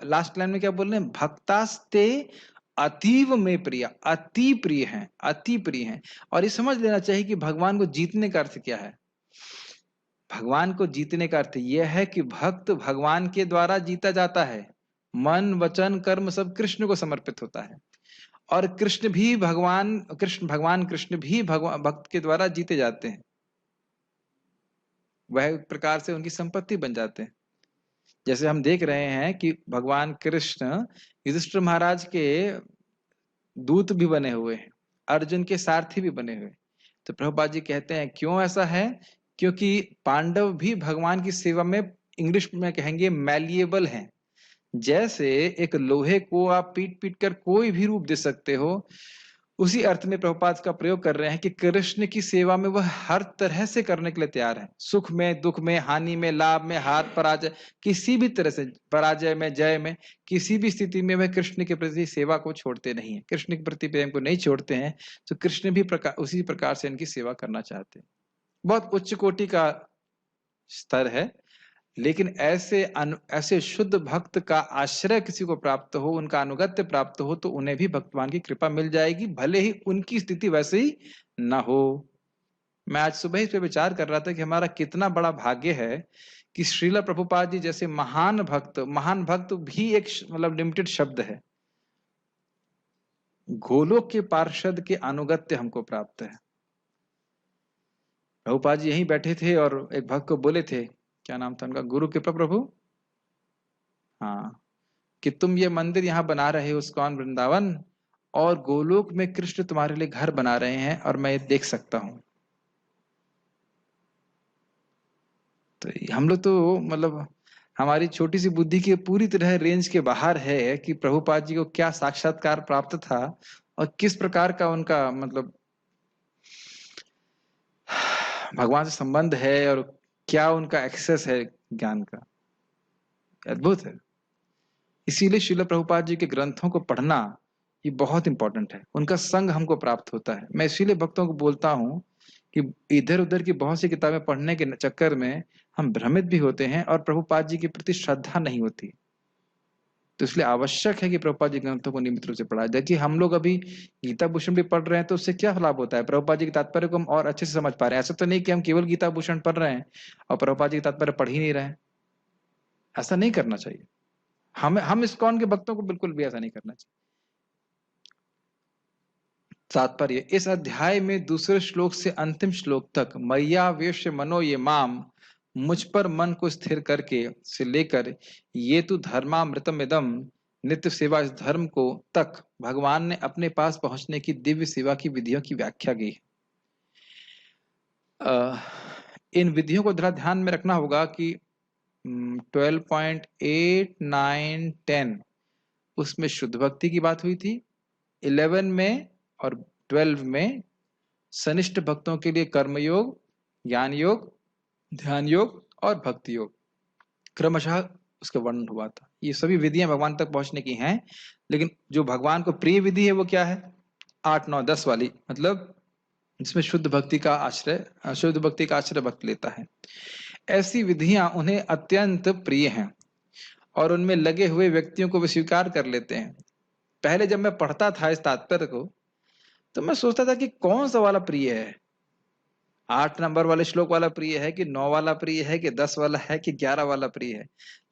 लास्ट लाइन में क्या बोल रहे हैं? भक्तास्ते अतीव में प्रिय, अति प्रिय हैं, अति प्रिय हैं। और ये समझ लेना चाहिए कि भगवान को जीतने का अर्थ क्या है। भगवान को जीतने का अर्थ यह है कि भक्त भगवान के द्वारा जीता जाता है, मन वचन कर्म सब कृष्ण को समर्पित होता है, और कृष्ण भी भगवान कृष्ण भी भक्त के द्वारा जीते जाते हैं, वह प्रकार से उनकी संपत्ति बन जाते हैं। जैसे हम देख रहे हैं कि भगवान कृष्ण युधिष्ठिर महाराज के दूत भी बने हुए हैं, अर्जुन के सारथी भी बने हुए। तो प्रभुपाद जी कहते हैं क्यों ऐसा है? क्योंकि पांडव भी भगवान की सेवा में, इंग्लिश में कहेंगे मैलिएबल हैं। जैसे एक लोहे को आप पीट पीट कर कोई भी रूप दे सकते हो, उसी अर्थ में प्रभुपाद का प्रयोग कर रहे हैं कि कृष्ण की सेवा में वह हर तरह से करने के लिए तैयार है। सुख में, दुख में, हानि में, लाभ में, हार पराजय, किसी भी तरह से, पराजय में, जय में, किसी भी स्थिति में वह कृष्ण के प्रति सेवा को छोड़ते नहीं है, कृष्ण के प्रति प्रेम को नहीं छोड़ते हैं। तो कृष्ण भी उसी प्रकार से इनकी सेवा करना चाहते हैं। बहुत उच्च कोटि का स्तर है, लेकिन ऐसे शुद्ध भक्त का आश्रय किसी को प्राप्त हो, उनका अनुगत्य प्राप्त हो, तो उन्हें भी भगवान की कृपा मिल जाएगी, भले ही उनकी स्थिति वैसे ही ना हो। मैं आज सुबह इस पे विचार कर रहा था कि हमारा कितना बड़ा भाग्य है कि श्रीला प्रभुपाद जी जैसे महान भक्त भी एक मतलब लिमिटेड शब्द है, गोलोक के पार्षद के अनुगत्य हमको प्राप्त है। प्रभुपाद जी यहीं बैठे थे और एक भक्त को बोले थे, क्या नाम था उनका, गुरु कृपा प्रभु, हाँ, कि तुम ये मंदिर यहाँ बना रहे हो इस्कॉन वृंदावन, और गोलोक में कृष्ण तुम्हारे लिए घर बना रहे हैं, और मैं ये देख सकता हूं। तो हम लोग तो मतलब हमारी छोटी सी बुद्धि के पूरी तरह रेंज के बाहर है कि प्रभुपाद जी को क्या साक्षात्कार प्राप्त था और किस प्रकार का उनका मतलब भगवान से संबंध है, और क्या उनका एक्सेस है ज्ञान का, अद्भुत है। इसीलिए श्रील प्रभुपाद जी के ग्रंथों को पढ़ना ये बहुत इंपॉर्टेंट है, उनका संग हमको प्राप्त होता है। मैं इसीलिए भक्तों को बोलता हूं कि इधर उधर की बहुत सी किताबें पढ़ने के चक्कर में हम भ्रमित भी होते हैं और प्रभुपाद जी के प्रति श्रद्धा नहीं होती। तो इसलिए आवश्यक है कि प्रभुपाद जी ग्रंथों को नियमित रूप से पढ़ा। देखिए हम लोग अभी गीता भूषण भी पढ़ रहे हैं, तो उससे क्या लाभ होता है? प्रभुपाद जी के तात्पर्य को हम और अच्छे से समझ पा रहे हैं। ऐसा तो नहीं कि हम केवल गीता भूषण पढ़ रहे हैं और प्रभुपाद जी के तात्पर्य पढ़ ही नहीं रहे हैं। ऐसा नहीं करना चाहिए। हम इस्कॉन के भक्तों को बिल्कुल भी ऐसा नहीं करना चाहिए। तात्पर्य, इस अध्याय में दूसरे श्लोक से अंतिम श्लोक तक मय्यावेश्य मनो ये माम, मुझ पर मन को स्थिर करके से लेकर ये तु धर्मामृतम इदम, नित्य सेवा इस धर्म को तक भगवान ने अपने पास पहुंचने की दिव्य सेवा की विधियों की व्याख्या की। इन विधियों को जरा ध्यान में रखना होगा कि 12.8, 9, 10 उसमें शुद्ध भक्ति की बात हुई थी, 11 में और 12 में सनिष्ठ भक्तों के लिए कर्मयोग, ज्ञान योग, ध्यान योग और भक्ति योग क्रमशः उसका वर्णन हुआ था। ये सभी विधियां भगवान तक पहुंचने की हैं, लेकिन जो भगवान को प्रिय विधि है वो क्या है? 8, 9, 10 वाली, मतलब जिसमें शुद्ध भक्ति का आश्रय भक्त लेता है। ऐसी विधियां उन्हें अत्यंत प्रिय हैं और उनमें लगे हुए व्यक्तियों को वे स्वीकार कर लेते हैं। पहले जब मैं पढ़ता था इस तात्पर्य को तो मैं सोचता था कि कौन सा वाला प्रिय है, 8 नंबर वाले श्लोक वाला प्रिय है कि 9 वाला प्रिय है कि 10 वाला है कि 11 वाला प्रिय है।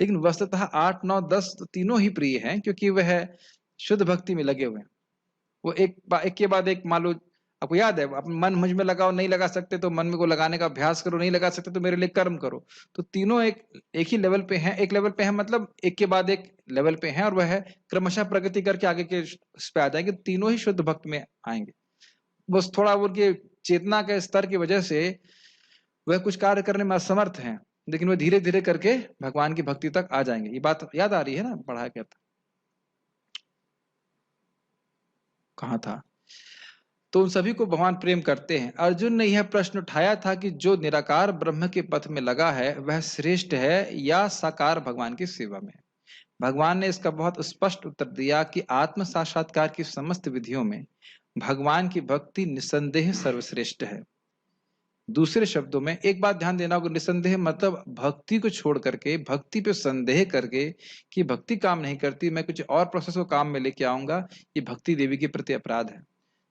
लेकिन वस्तुतः 8, 9, 10 तो तीनों ही प्रिय हैं, क्योंकि वह शुद्ध भक्ति में लगे हुए हैं। वो एक के बाद एक, मान लो आपको याद है, अपना मन मुझ में लगाओ, नहीं लगा सकते तो मन में को लगाने का अभ्यास करो, नहीं लगा सकते तो मेरे लिए कर्म करो। तो तीनों एक ही लेवल पे हैं, एक लेवल पे हैं, मतलब एक के बाद एक लेवल पे हैं, और वह क्रमशः प्रगति करके आगे के उस पे आ जाएंगे, तीनों ही शुद्ध भक्त में आएंगे। बस थोड़ा उनके चेतना के स्तर की वजह से वह कुछ कार्य करने में असमर्थ हैं, लेकिन वह धीरे धीरे करके भगवान की भक्ति तक आ जाएंगे। ये बात याद आ रही है ना? पढ़ा क्या था, कहाँ था? तो उन सभी को भगवान प्रेम करते हैं। अर्जुन ने यह प्रश्न उठाया था कि जो निराकार ब्रह्म के पथ में लगा है वह श्रेष्ठ है या साकार भगवान की सेवा में। भगवान ने इसका बहुत स्पष्ट उत्तर दिया कि आत्म साक्षात्कार की समस्त विधियों में भगवान की भक्ति निसंदेह सर्वश्रेष्ठ है। दूसरे शब्दों में एक बात ध्यान देना होगा, निसंदेह मतलब भक्ति को छोड़ करके, भक्ति पे संदेह करके कि भक्ति काम नहीं करती, मैं कुछ और प्रोसेस को काम में लेके आऊंगा, ये भक्ति देवी के प्रति अपराध है।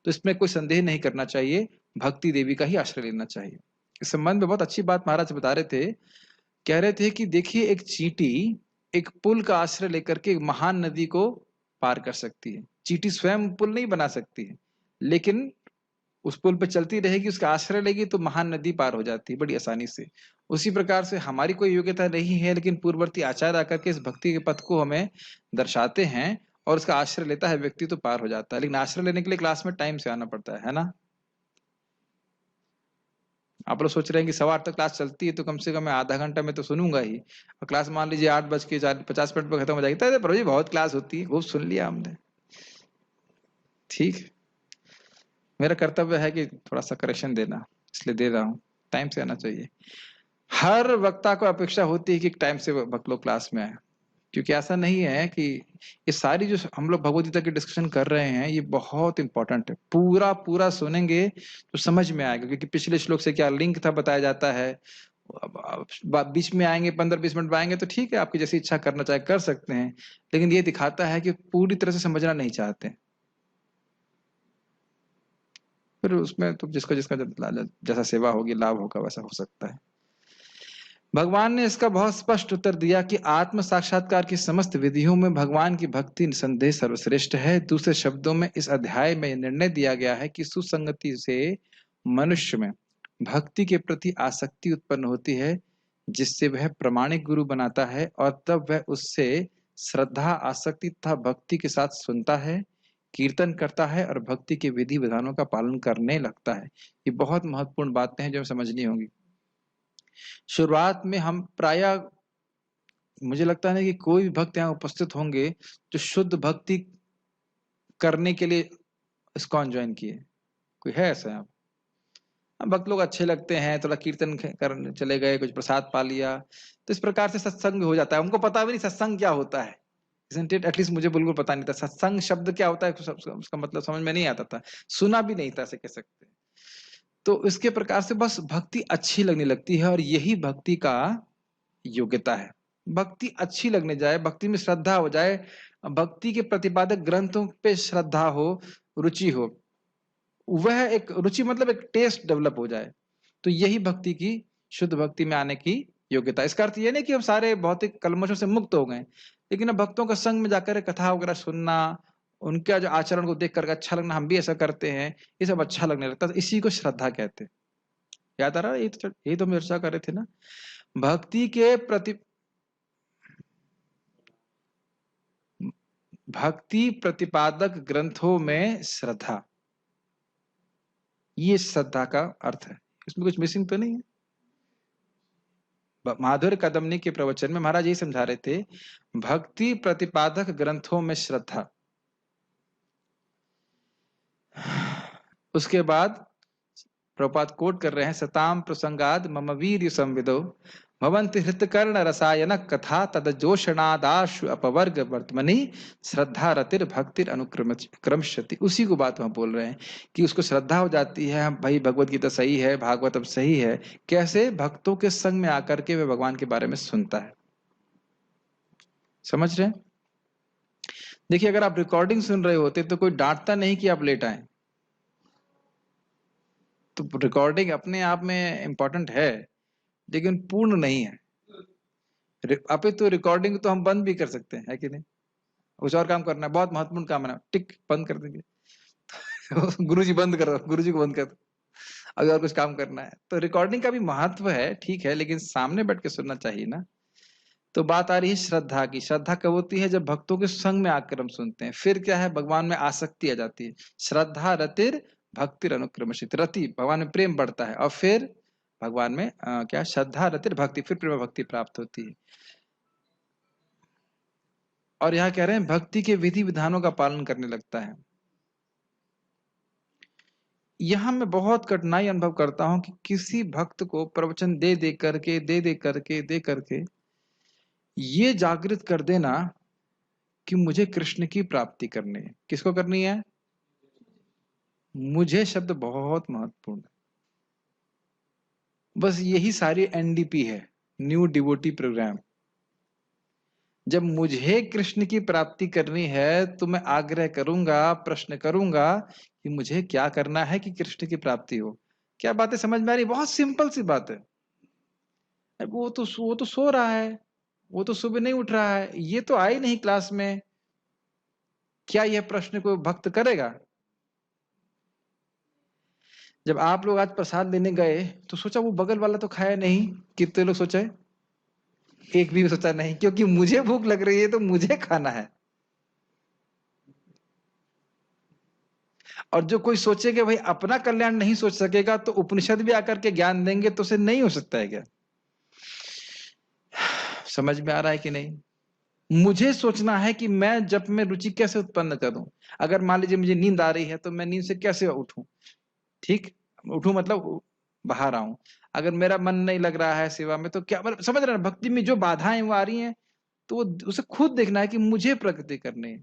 तो इसमें कोई संदेह नहीं करना चाहिए, भक्ति देवी का ही आश्रय लेना चाहिए। इस संबंध में बहुत अच्छी बात महाराज बता रहे थे, कह रहे थे कि देखिए एक चींटी एक पुल का आश्रय लेकर के महान नदी को पार कर सकती है। चींटी स्वयं पुल नहीं बना सकती है, लेकिन उस पुल पर चलती रहेगी, उसका आश्रय लेगी तो महान नदी पार हो जाती है बड़ी आसानी से। उसी प्रकार से हमारी कोई योग्यता नहीं है, लेकिन पूर्ववर्ती आचार्य आकर के इस भक्ति के पथ को हमें दर्शाते हैं और उसका आश्रय लेता है व्यक्ति तो पार हो जाता है। लेकिन आश्रय लेने के लिए क्लास में टाइम से आना पड़ता है ना? आप लोग सोच रहे हैं कि 8:15 तक क्लास चलती है तो कम से कम मैं आधा घंटा में तो सुनूंगा ही, और क्लास मान लीजिए 8:50 पर खत्म हो जाएगी। तो प्रभु जी बहुत क्लास होती है, खूब सुन लिया हमने, ठीक। मेरा कर्तव्य है कि थोड़ा सा करेक्शन देना, इसलिए दे रहा हूँ, टाइम से आना चाहिए। हर वक्ता को अपेक्षा होती है कि टाइम से भक्त लोग क्लास में आए, क्योंकि ऐसा नहीं है कि ये सारी जो हम लोग भगवद गीता की डिस्कशन कर रहे हैं ये बहुत इंपॉर्टेंट है। पूरा सुनेंगे तो समझ में आएगा, क्योंकि पिछले श्लोक से क्या लिंक था बताया जाता है। बीच में आएंगे 15-20 मिनट आएंगे तो ठीक है, आपकी जैसी इच्छा करना चाहे कर सकते हैं, लेकिन ये दिखाता है कि पूरी तरह से समझना नहीं चाहते। फिर उसमें तो जिसका जैसा सेवा होगी, लाभ होगा, वैसा हो सकता है। भगवान ने इसका बहुत स्पष्ट उत्तर दिया कि आत्म साक्षात्कार की समस्त विधियों में भगवान की भक्ति निसंदेह सर्वश्रेष्ठ है। दूसरे शब्दों में इस अध्याय में निर्णय दिया गया है कि सुसंगति से मनुष्य में भक्ति के प्रति आसक्ति उत्पन्न होती है, जिससे वह प्रामाणिक गुरु बनाता है, और तब वह उससे श्रद्धा, आसक्ति तथा भक्ति के साथ सुनता है, कीर्तन करता है और भक्ति के विधि विधानों का पालन करने लगता है। ये बहुत महत्वपूर्ण बातें हैं जो हमें समझनी होंगी। शुरुआत में हम प्रायः, मुझे लगता है कि कोई भी भक्त यहाँ उपस्थित होंगे जो शुद्ध भक्ति करने के लिए इस्कॉन ज्वाइन किए, कोई है ऐसा? यहाँ भक्त लोग अच्छे लगते हैं, थोड़ा कीर्तन करने चले गए, कुछ प्रसाद पा लिया, तो इस प्रकार से सत्संग हो जाता है। उनको पता भी नहीं सत्संग क्या होता है, एटलीस्ट मुझे बिल्कुल पता नहीं था सत्संग शब्द क्या होता है, उसका मतलब समझ में नहीं आता था, सुना भी नहीं था, ऐसे कह सकते। तो इसके प्रकार से बस भक्ति अच्छी लगने लगती है, और यही भक्ति का योग्यता है। भक्ति अच्छी लगने जाए, भक्ति में श्रद्धा हो जाए, भक्ति के प्रतिपादक ग्रंथों पे श्रद्धा हो, रुचि हो, वह एक रुचि मतलब एक टेस्ट डेवलप हो जाए, तो यही भक्ति की, शुद्ध भक्ति में आने की योग्यता। इसका अर्थ यह नहीं कि हम सारे भौतिक कलमशों से मुक्त हो गए, लेकिन अब भक्तों का संग में जाकर कथा वगैरह सुनना, उनका जो आचरण को देख करके अच्छा लगना, हम भी ऐसा करते हैं, ये सब अच्छा लगने लगता है, इसी को श्रद्धा कहते हैं। याद आ रहा है? यही तो हम चर्चा कर रहे थे ना, भक्ति प्रतिपादक ग्रंथों में श्रद्धा, ये श्रद्धा का अर्थ है। इसमें कुछ मिसिंग तो नहीं है? माधुर्य कदमनी के प्रवचन में महाराज यही समझा रहे थे, भक्ति प्रतिपादक ग्रंथों में श्रद्धा। उसके बाद प्रभुपाद कोट कर रहे हैं, सताम प्रसंगाद मम वीर्य संविदो भवन्ति हृतकर्ण रसायन कथा तदजोषणादाशु अपवर्ग वर्तमनि श्रद्धा रतिर भक्तिर अनुक्रमशति। उसी को बात वहां बोल रहे हैं कि उसको श्रद्धा हो जाती है, हम भाई भगवत गीता सही है, भागवतम सही है। कैसे? भक्तों के संग में आकर के वे भगवान के बारे में सुनता है। समझ रहे हैं? देखिए, अगर आप रिकॉर्डिंग सुन रहे होते तो कोई डांटता नहीं कि आप लेट आए। तो रिकॉर्डिंग अपने आप में इंपॉर्टेंट है, लेकिन पूर्ण नहीं है। अभी तो रिकॉर्डिंग तो हम बंद भी कर सकते हैं, है कि नहीं? कुछ और काम करना है, बहुत महत्वपूर्ण काम है, टिक बंद कर देंगे। गुरुजी बंद करो, गुरुजी को बंद कर दो, अभी और कुछ काम करना है। तो रिकॉर्डिंग का भी महत्व है, ठीक है, लेकिन सामने बैठ के सुनना चाहिए ना। तो बात आ रही है श्रद्धा की। श्रद्धा कब होती है? जब भक्तों के संग में आकर हम सुनते हैं। फिर क्या है? भगवान में आसक्ति आ जाती है। श्रद्धा रतिर भक्तिर अनुक्रमशित, रति भगवान में प्रेम बढ़ता है, और फिर भगवान में क्या? श्रद्धा रतिर भक्ति, फिर प्रेम भक्ति प्राप्त होती है। और यहाँ कह रहे हैं भक्ति के विधि विधानों का पालन करने लगता है। यहां मैं बहुत कठिनाई अनुभव करता हूं कि किसी भक्त को प्रवचन दे करके ये जागृत कर देना कि मुझे कृष्ण की प्राप्ति करनी है। किसको करनी है? मुझे शब्द बहुत महत्वपूर्ण है। बस यही सारी एनडीपी है, न्यू डिवोटी प्रोग्राम। जब मुझे कृष्ण की प्राप्ति करनी है तो मैं आग्रह करूंगा, प्रश्न करूंगा कि मुझे क्या करना है कि कृष्ण की प्राप्ति हो। क्या बातें समझ में आ रही? बहुत सिंपल सी बात है। वो तो सो रहा है, वो तो सुबह नहीं उठ रहा है, ये तो आई नहीं क्लास में। क्या यह प्रश्न कोई भक्त करेगा? जब आप लोग आज प्रसाद लेने गए तो सोचा वो बगल वाला तो खाया नहीं? कितने लोग सोचा है? एक भी सोचा नहीं, क्योंकि मुझे भूख लग रही है तो मुझे खाना है। और जो कोई सोचे कि भाई अपना कल्याण नहीं सोच सकेगा तो उपनिषद भी आकर के ज्ञान देंगे तो उसे नहीं हो सकता है क्या? समझ में आ रहा है कि नहीं? मुझे सोचना है कि मैं जप में रुचि कैसे उत्पन्न करूं। अगर मान लीजिए मुझे नींद आ रही है तो मैं नींद से कैसे उठूं? ठीक, उठूं मतलब बाहर आऊं। अगर मेरा मन नहीं लग रहा है सेवा में तो क्या, मतलब समझ रहे हैं? भक्ति में जो बाधाएं वो आ रही हैं तो वो उसे खुद देखना है कि मुझे प्रगति करनी है।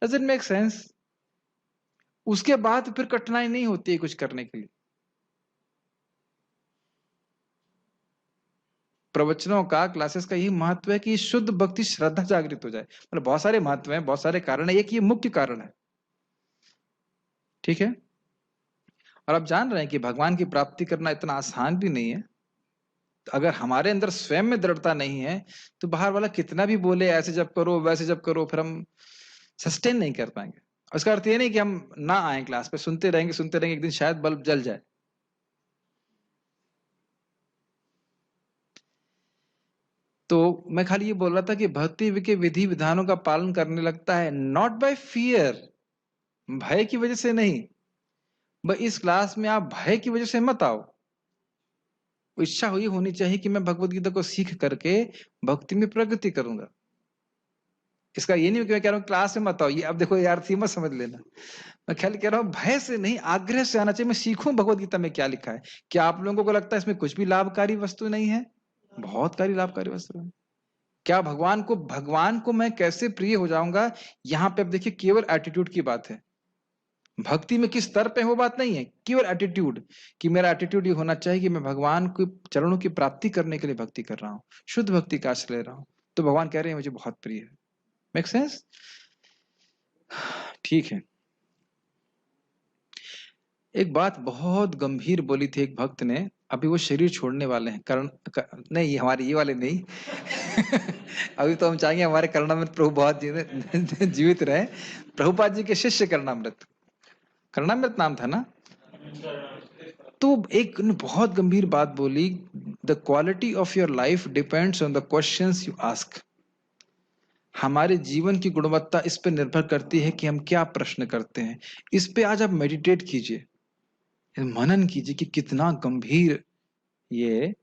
Does it make sense? उसके बाद फिर कठिनाई नहीं होती है कुछ करने के लिए। प्रवचनों का, क्लासेस का यही महत्व है कि शुद्ध भक्ति श्रद्धा जागृत हो जाए। मतलब बहुत सारे महत्व हैं, बहुत सारे कारण है, एक ये मुख्य कारण है। ठीक है? और आप जान रहे हैं कि भगवान की प्राप्ति करना इतना आसान भी नहीं है। तो अगर हमारे अंदर स्वयं में दृढ़ता नहीं है तो बाहर वाला कितना भी बोले ऐसे जब करो वैसे जब करो, फिर हम सस्टेन नहीं कर पाएंगे। उसका अर्थ ये नहीं कि हम ना आए क्लास पे, सुनते रहेंगे, एक दिन शायद बल्ब जल जाए। तो मैं खाली ये बोल रहा था कि भक्ति के विधि विधानों का पालन करने लगता है, नॉट बाय फियर, भय की वजह से नहीं। बस इस क्लास में आप भय की वजह से मत आओ। इच्छा हुई होनी चाहिए कि मैं भगवत गीता को सीख करके भक्ति में प्रगति करूंगा। इसका ये नहीं कि मैं कह रहा हूँ क्लास में मत आओ, ये अब देखो यार थी मत समझ लेना। मैं ख्याल कह रहा हूँ भय से नहीं, आग्रह से आना चाहिए। मैं सीखूं भगवत गीता में क्या लिखा है। क्या आप लोगों को लगता है इसमें कुछ भी लाभकारी वस्तु नहीं है? बहुत सारी लाभकारी वस्तु है। क्या भगवान को मैं कैसे प्रिय हो जाऊंगा? यहाँ पे अब देखिए केवल एटीट्यूड की बात है। भक्ति में किस स्तर पे वो बात नहीं है, केवल एटीट्यूड कि मेरा एटीट्यूड ये होना चाहिए कि मैं भगवान के चरणों की प्राप्ति करने के लिए भक्ति कर रहा हूँ, शुद्ध भक्ति का आश्रय ले रहा हूँ। तो भगवान कह रहे हैं मुझे बहुत प्रिय है। Make sense? ठीक है। एक बात बहुत गंभीर बोली थी एक भक्त ने, अभी वो शरीर छोड़ने वाले हैं। नहीं, ये हमारे ये वाले नहीं। अभी तो हम चाहेंगे हमारे कर्णामृत प्रभु बहुत जीवित रहे। प्रभुपाद जी के शिष्य कर्णामृत नाम था ना। तो एक ने बहुत गंभीर बात बोली, the quality of your life depends on the questions you ask. हमारे जीवन की गुणवत्ता इस पर निर्भर करती है कि हम क्या प्रश्न करते हैं। इस पे आज आप मेडिटेट कीजिए, मनन कीजिए कि कितना गंभीर ये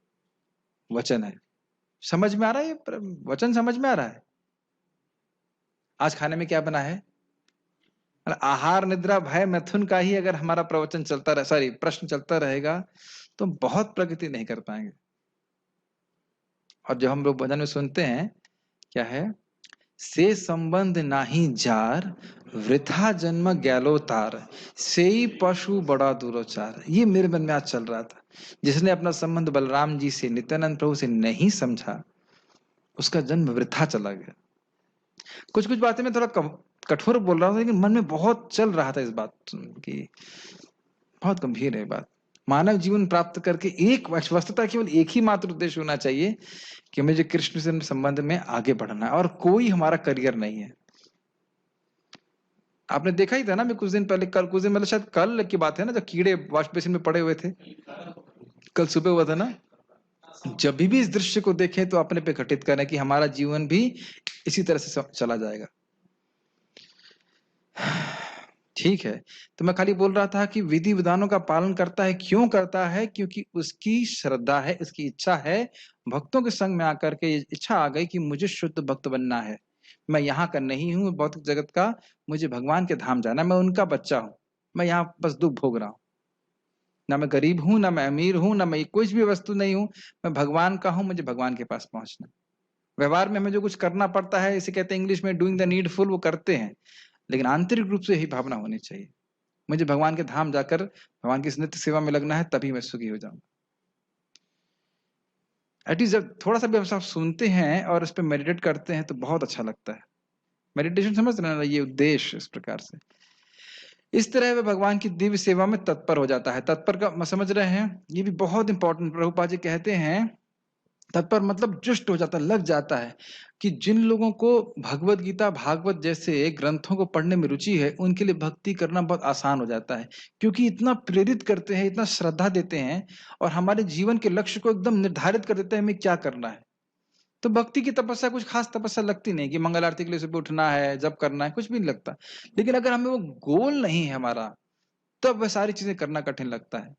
वचन है। समझ में आ रहा है? ये वचन समझ में आ रहा है? आज खाने में क्या बना है? आहार निद्रा भय मैथुन का ही अगर हमारा प्रवचन चलता रहे, सॉरी प्रश्न चलता रहेगा, तो बहुत प्रगति नहीं कर पाएंगे। और जो हम लोग भजन में सुनते हैं, क्या है? से संबंध नाही जार, वृथा जन्म गैलो तार, सेई पशु बड़ा दुरोचार। ये मेरे मन में आज चल रहा था। जिसने अपना संबंध बलराम जी से, नित्यानंद प्रभु से नहीं समझा, उसका जन्म वृथा चला गया। कुछ कुछ बातें मैं थोड़ा कठोर बोल रहा हूं, लेकिन मन में बहुत चल रहा था इस बात की। बहुत गंभीर है बात। मानव जीवन प्राप्त करके एक वस्तुतः केवल एक ही मात्र उद्देश्य होना चाहिए कि मुझे कृष्ण से संबंध में आगे बढ़ना है, और कोई हमारा करियर नहीं है। आपने देखा ही था ना, मैं कुछ दिन पहले, कुछ दिन मतलब शायद कल की बात है ना, जब कीड़े वॉश बेसिन में पड़े हुए थे, कल सुबह हुआ था ना। जब भी इस दृश्य को देखें तो अपने पे घटित करें कि हमारा जीवन भी इसी तरह से चला जाएगा। ठीक है, तो मैं खाली बोल रहा था कि विधि विधानों का पालन करता है। क्यों करता है? क्योंकि उसकी श्रद्धा है, उसकी इच्छा है। भक्तों के संग में आकर के इच्छा आ गई कि मुझे शुद्ध भक्त बनना है। मैं यहाँ का नहीं हूँ, भौतिक जगत का, मुझे भगवान के धाम जाना, मैं उनका बच्चा हूँ। मैं यहाँ बस दुख भोग रहा हूँ। ना मैं गरीब हूं, ना मैं अमीर हूं, ना मैं कुछ भी वस्तु नहीं हूं, मैं भगवान का हूं। मुझे भगवान के पास पहुंचना। व्यवहार में हमें जो कुछ करना पड़ता है, इसे कहते हैं इंग्लिश में डूइंग द नीडफुल, वो करते हैं, लेकिन आंतरिक रूप से यही भावना होनी चाहिए, मुझे भगवान के धाम जाकर भगवान की नित्य सेवा में लगना है, तभी मैं सुखी हो जाऊंगा। एटलीस्ट जब थोड़ा सा भी आप सुनते हैं और इस पर मेडिटेट करते हैं तो बहुत अच्छा लगता है। मेडिटेशन समझ रहे हैं ना, ये उद्देश्य इस प्रकार से। इस तरह वह भगवान की दिव्य सेवा में तत्पर हो जाता है। तत्पर का समझ रहे हैं, ये भी बहुत इंपॉर्टेंट। प्रभुपाद जी कहते हैं तत्पर मतलब जुष्ट हो जाता है, लग जाता है। कि जिन लोगों को भगवत गीता, भागवत जैसे ग्रंथों को पढ़ने में रुचि है, उनके लिए भक्ति करना बहुत आसान हो जाता है, क्योंकि इतना प्रेरित करते हैं, इतना श्रद्धा देते हैं, और हमारे जीवन के लक्ष्य को एकदम निर्धारित कर देते हैं हमें क्या करना है। तो भक्ति की तपस्या कुछ खास तपस्या लगती नहीं कि मंगल आरती के लिए सुबह उठना है, जब करना है, कुछ भी नहीं लगता। लेकिन अगर हमें वो गोल नहीं है हमारा, तब वह सारी चीजें करना कठिन लगता है।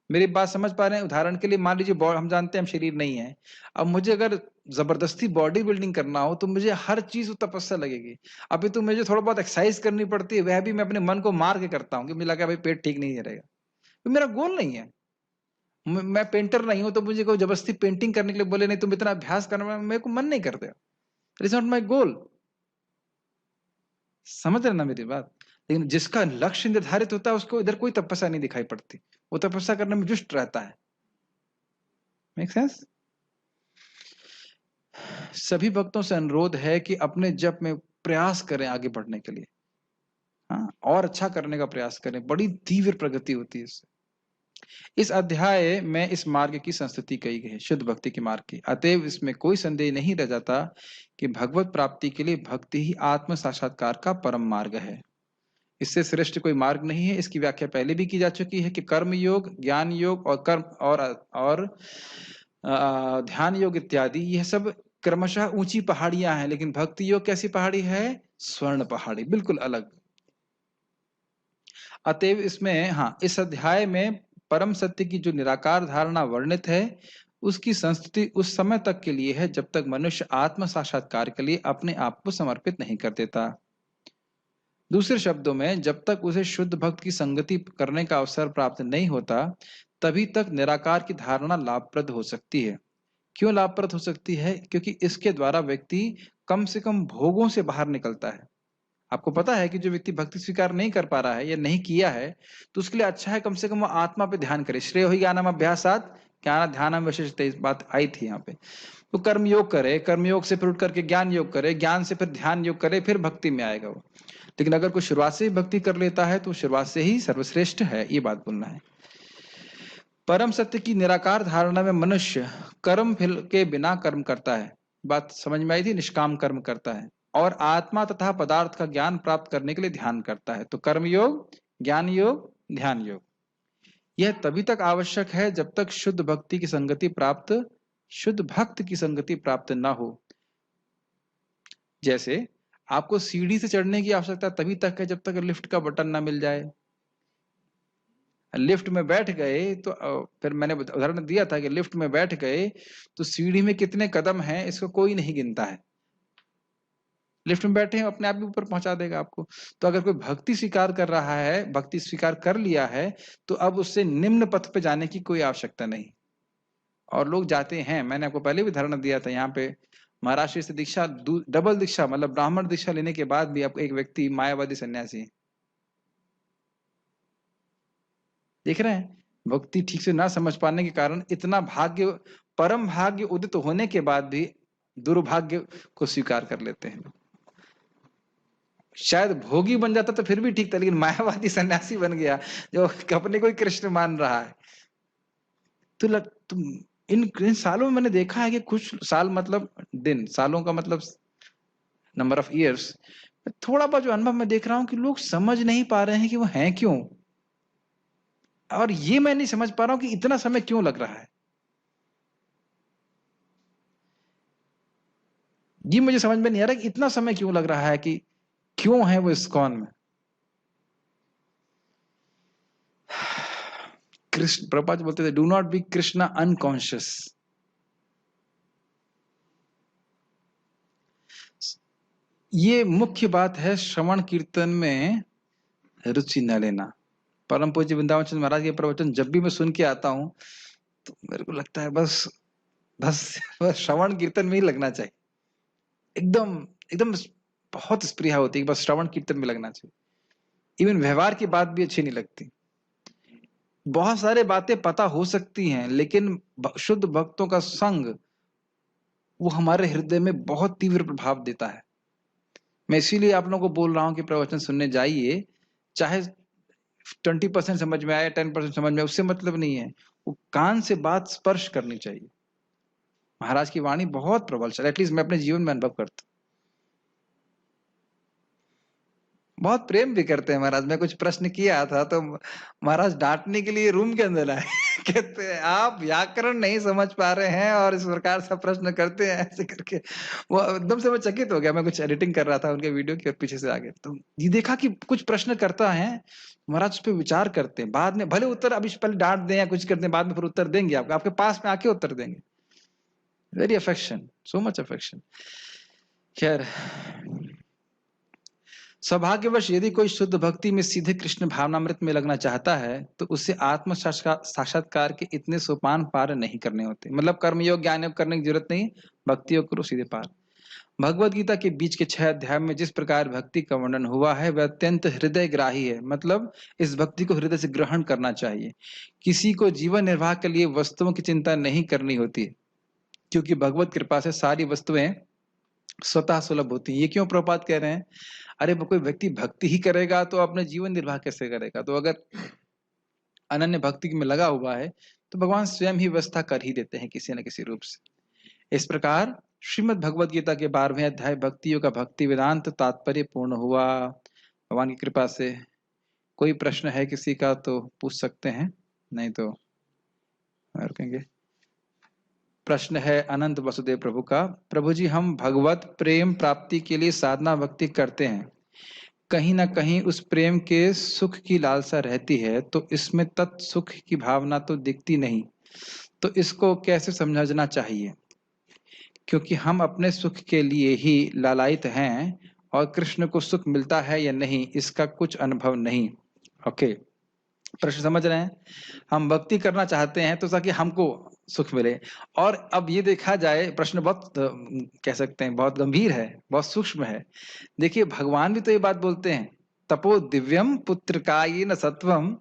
मेरी बात समझ पा रहे हैं? उदाहरण के लिए मान लीजिए हम जानते हैं हम शरीर नहीं है, अब मुझे अगर जबरदस्ती बॉडी बिल्डिंग करना हो तो मुझे हर चीज तपस्या लगेगी। अभी तो मुझे थोड़ा बहुत एक्सरसाइज करनी पड़ती है, वह भी मैं अपने मन को मार के करता हूँ कि मुझे लगा भाई पेट ठीक नहीं रहेगा, तो मेरा गोल नहीं है। मैं पेंटर नहीं हूं, तो मुझे कोई जबरदस्ती पेंटिंग करने के लिए बोले नहीं तुम इतना अभ्यास करना, मेरे को मन नहीं करते। इट इज नॉट माई गोल। समझ रहे ना मेरी बात? लेकिन जिसका लक्ष्य निर्धारित होता है उसको इधर कोई तपस्या नहीं दिखाई पड़ती, वो तपस्या करने में जुष्ट रहता है। Make sense? सभी भक्तों से अनुरोध है कि अपने जप में प्रयास करें आगे बढ़ने के लिए, हाँ, और अच्छा करने का प्रयास करें, बड़ी तीव्र प्रगति होती है इससे। इस अध्याय में इस मार्ग की संस्तुति कही गई है, शुद्ध भक्ति के मार्ग की। अतएव इसमें कोई संदेह नहीं रह जाता कि भगवत प्राप्ति के लिए भक्ति ही आत्म साक्षात्कार का परम मार्ग है। इससे श्रेष्ठ कोई मार्ग नहीं है। इसकी व्याख्या पहले भी की जा चुकी है कि कर्म योग, ज्ञान योग और कर्म और ध्यान योग इत्यादि यह सब क्रमशः ऊंची पहाड़ियां हैं, लेकिन भक्ति योग कैसी पहाड़ी है? स्वर्ण पहाड़ी, बिल्कुल अलग। अतएव इसमें, हाँ, इस अध्याय में परम सत्य की जो निराकार धारणा वर्णित है, उसकी संस्तुति उस समय तक के लिए है जब तक मनुष्य आत्म साक्षात्कार के लिए अपने आप को समर्पित नहीं कर देता। दूसरे शब्दों में, जब तक उसे शुद्ध भक्त की संगति करने का अवसर प्राप्त नहीं होता, तभी तक निराकार की धारणा लाभप्रद हो सकती है। क्यों लाभप्रद हो सकती है? क्योंकि इसके द्वारा व्यक्ति कम से कम भोगों से बाहर निकलता है। आपको पता है कि जो व्यक्ति भक्ति स्वीकार नहीं कर पा रहा है या नहीं किया है, तो उसके लिए अच्छा है कम से कम वो आत्मा पे ध्यान करे। श्रेय ही ज्ञानम अभ्यासात ज्ञान ध्यानम विशिष्ट, इस बात आई थी यहाँ पे। तो कर्म योग करे, कर्म योग से फिर उठ करके ज्ञान योग करे, ज्ञान से फिर ध्यान योग करे, फिर भक्ति में आएगा वो। लेकिन अगर कोई शुरुआत से ही भक्ति कर लेता है तो शुरुआत से ही सर्वश्रेष्ठ है, ये बात बोलना है। परम सत्य की निराकार धारणा में मनुष्य कर्म फल के बिना कर्म करता है, बात समझ में आई थी, निष्काम कर्म करता है, और आत्मा तथा पदार्थ का ज्ञान प्राप्त करने के लिए ध्यान करता है। तो कर्म योग, ज्ञान योग, ध्यान योग, यह तभी तक आवश्यक है जब तक शुद्ध भक्त की संगति प्राप्त न हो। जैसे आपको सीढ़ी से चढ़ने की आवश्यकता तभी तक है जब तक लिफ्ट का बटन ना मिल जाए। लिफ्ट में बैठ गए तो फिर मैंने उदाहरण दिया था कि लिफ्ट में बैठ गए तो सीढ़ी में कितने कदम हैं इसको कोई नहीं गिनता है। लिफ्ट में बैठे हैं, अपने आप ही ऊपर पहुंचा देगा आपको। तो अगर कोई भक्ति स्वीकार कर रहा है, भक्ति स्वीकार कर लिया है, तो अब उससे निम्न पथ पे जाने की कोई आवश्यकता नहीं। और लोग जाते हैं, मैंने आपको पहले भी उदाहरण दिया था, यहाँ पे महाराष्ट्र से दीक्षा, डबल दीक्षा मतलब ब्राह्मण दीक्षा लेने के बाद भी आपको एक व्यक्ति मायावादी सन्यासी, देख रहे हैं, भक्ति ठीक से ना समझ पाने के कारण इतना भाग्य, परम भाग्य उदित होने के बाद भी दुर्भाग्य को स्वीकार कर लेते हैं। शायद भोगी बन जाता तो फिर भी ठीक था, लेकिन मायावादी सन्यासी बन गया जो अपने को ही कृष्ण मान रहा है। तो इन सालों में मैंने देखा है कि कुछ साल मतलब दिन, सालों का मतलब नंबर ऑफ इयर्स, थोड़ा बहुत जो अनुभव मैं देख रहा हूं कि लोग समझ नहीं पा रहे हैं कि वो हैं क्यों, और ये मैं नहीं समझ पा रहा हूं कि इतना समय क्यों लग रहा है। ये मुझे समझ में नहीं आ रहा कि इतना समय क्यों लग रहा है, कि क्यों है वो इस्कॉन में। कृष्ण, प्रभुपाद बोलते थे, do not be Krishna unconscious. ये मुख्य बात है, श्रवण कीर्तन में रुचि न लेना। परम पूज्य वृंदावन चंद्र महाराज के प्रवचन जब भी मैं सुन के आता हूं तो मेरे को लगता है बस श्रवण कीर्तन में ही लगना चाहिए। एकदम एकदम बहुत स्प्रिया होती है, बस श्रवण कीर्तन में लगना चाहिए। इवन व्यवहार की बात भी अच्छी नहीं लगती। बहुत सारे बातें पता हो सकती हैं, लेकिन शुद्ध भक्तों का संग वो हमारे हृदय में बहुत तीव्र प्रभाव देता है। मैं इसीलिए आप लोगों को बोल रहा हूं कि प्रवचन सुनने जाइए, चाहे 20% समझ में आए, 10% समझ में, उससे मतलब नहीं है, वो कान से बात स्पर्श करनी चाहिए। महाराज की वाणी बहुत प्रबल, एटलीस्ट मैं अपने जीवन में अनुभव करता हूं। बहुत प्रेम भी करते हैं महाराज। मैं कुछ प्रश्न किया था तो महाराज डांटने के लिए रूम के अंदर आए कहते हैं आप व्याकरण नहीं समझ पा रहे हैं और इस प्रकार से प्रश्न करते हैं, ऐसे करके। वो एकदम से मैं चकित हो गया। मैं कुछ एडिटिंग कर रहा था उनके वीडियो की और पीछे से आगे तो ये देखा कि कुछ प्रश्न करता है महाराज, उस पर विचार करते हैं, बाद में भले उत्तर अभी पहले डांट दें या कुछ करते हैं, बाद में फिर उत्तर देंगे, आपके पास में आके उत्तर देंगे। Very affection, so much affection. खैर, सौभाग्यवश यदि कोई शुद्ध भक्ति में सीधे कृष्ण भावनामृत में लगना चाहता है तो उसे आत्म साक्षात्कार के इतने सोपान पार नहीं करने होते। मतलब कर्मयोग ज्ञान योग करने की जरूरत नहीं, भक्ति योग करो सीधे पार। भगवद गीता के बीच के 6 अध्याय में जिस प्रकार भक्ति का वर्णन हुआ है वह अत्यंत हृदय ग्राही है। मतलब इस भक्ति को हृदय से ग्रहण करना चाहिए। किसी को जीवन निर्वाह के लिए वस्तुओं की चिंता नहीं करनी होती है, क्योंकि भगवत कृपा से सारी वस्तुएं स्वतः सुलभ होती है। ये क्यों प्रभुपाद कह रहे हैं? अरे वो कोई व्यक्ति भक्ति ही करेगा तो अपने जीवन निर्वाह कैसे करेगा? तो अगर अनन्य भक्ति में लगा हुआ है तो भगवान स्वयं ही व्यवस्था कर ही देते हैं किसी न किसी रूप से। इस प्रकार श्रीमद् भगवद गीता के 12वें अध्याय भक्तियों का भक्ति वेदांत तात्पर्य पूर्ण हुआ। भगवान की कृपा से कोई प्रश्न है किसी का तो पूछ सकते हैं, नहीं तो रुकेंगे। प्रश्न है अनंत वसुदेव प्रभु का, प्रभु जी हम भगवत प्रेम प्राप्ति के लिए साधना भक्ति करते हैं, कहीं ना कहीं उस प्रेम के सुख की लालसा रहती है, तो इसमें तत्सुख की भावना तो दिखती नहीं, तो इसको कैसे समझना चाहिए? क्योंकि हम अपने सुख के लिए ही लालायित हैं और कृष्ण को सुख मिलता है या नहीं इसका कुछ अनुभव नहीं। ओके, प्रश्न समझ रहे हैं? हम भक्ति करना चाहते हैं तो ताकि हमको सुख मिले। और अब ये देखा जाए, प्रश्न बहुत कह सकते हैं बहुत गंभीर है, बहुत सूक्ष्म है। देखिए भगवान भी तो ये बात बोलते हैं, तपो दिव्यम पुत्रकायेन सत्वम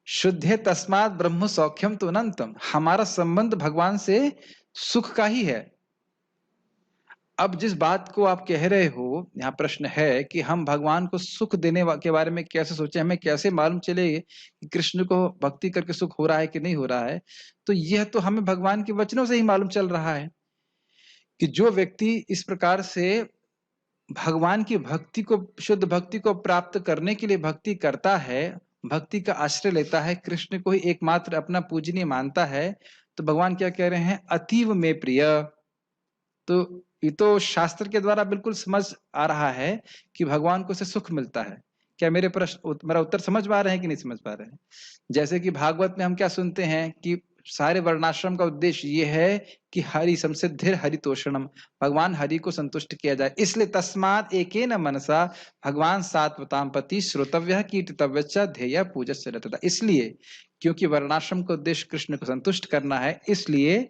शुद्धे तस्मात् ब्रह्म सौख्यम तो अनंतम। हमारा संबंध भगवान से सुख का ही है। अब जिस बात को आप कह रहे हो, यहाँ प्रश्न है कि हम भगवान को सुख देने के बारे में कैसे सोचें, हमें कैसे मालूम चले कि कृष्ण को भक्ति करके सुख हो रहा है कि नहीं हो रहा है। तो यह तो हमें भगवान के वचनों से ही मालूम चल रहा है कि जो व्यक्ति इस प्रकार से भगवान की भक्ति को, शुद्ध भक्ति को प्राप्त करने के लिए भक्ति करता है, भक्ति का आश्रय लेता है, कृष्ण को ही एकमात्र अपना पूजनीय मानता है, तो भगवान क्या कह रहे हैं, अतीव में प्रिय। तो ये तो शास्त्र के द्वारा बिल्कुल समझ आ रहा है कि भगवान को से सुख मिलता है। क्या मेरे प्रश्न, मेरा उत्तर समझ पा रहे हैं कि नहीं समझ पा रहे हैं? जैसे कि भागवत में हम क्या सुनते हैं कि सारे वर्णाश्रम का उद्देश्य ये है कि हरि संसिद्धिर हरितोषणम, भगवान हरि को संतुष्ट किया जाए। इसलिए तस्मात् एकेन मनसा भगवान सात्वताम पति श्रोतव्य कीर्तितव्य ध्येय पूजस्य रतता। इसलिए क्योंकि वर्णाश्रम का उद्देश्य कृष्ण को संतुष्ट करना है, इसलिए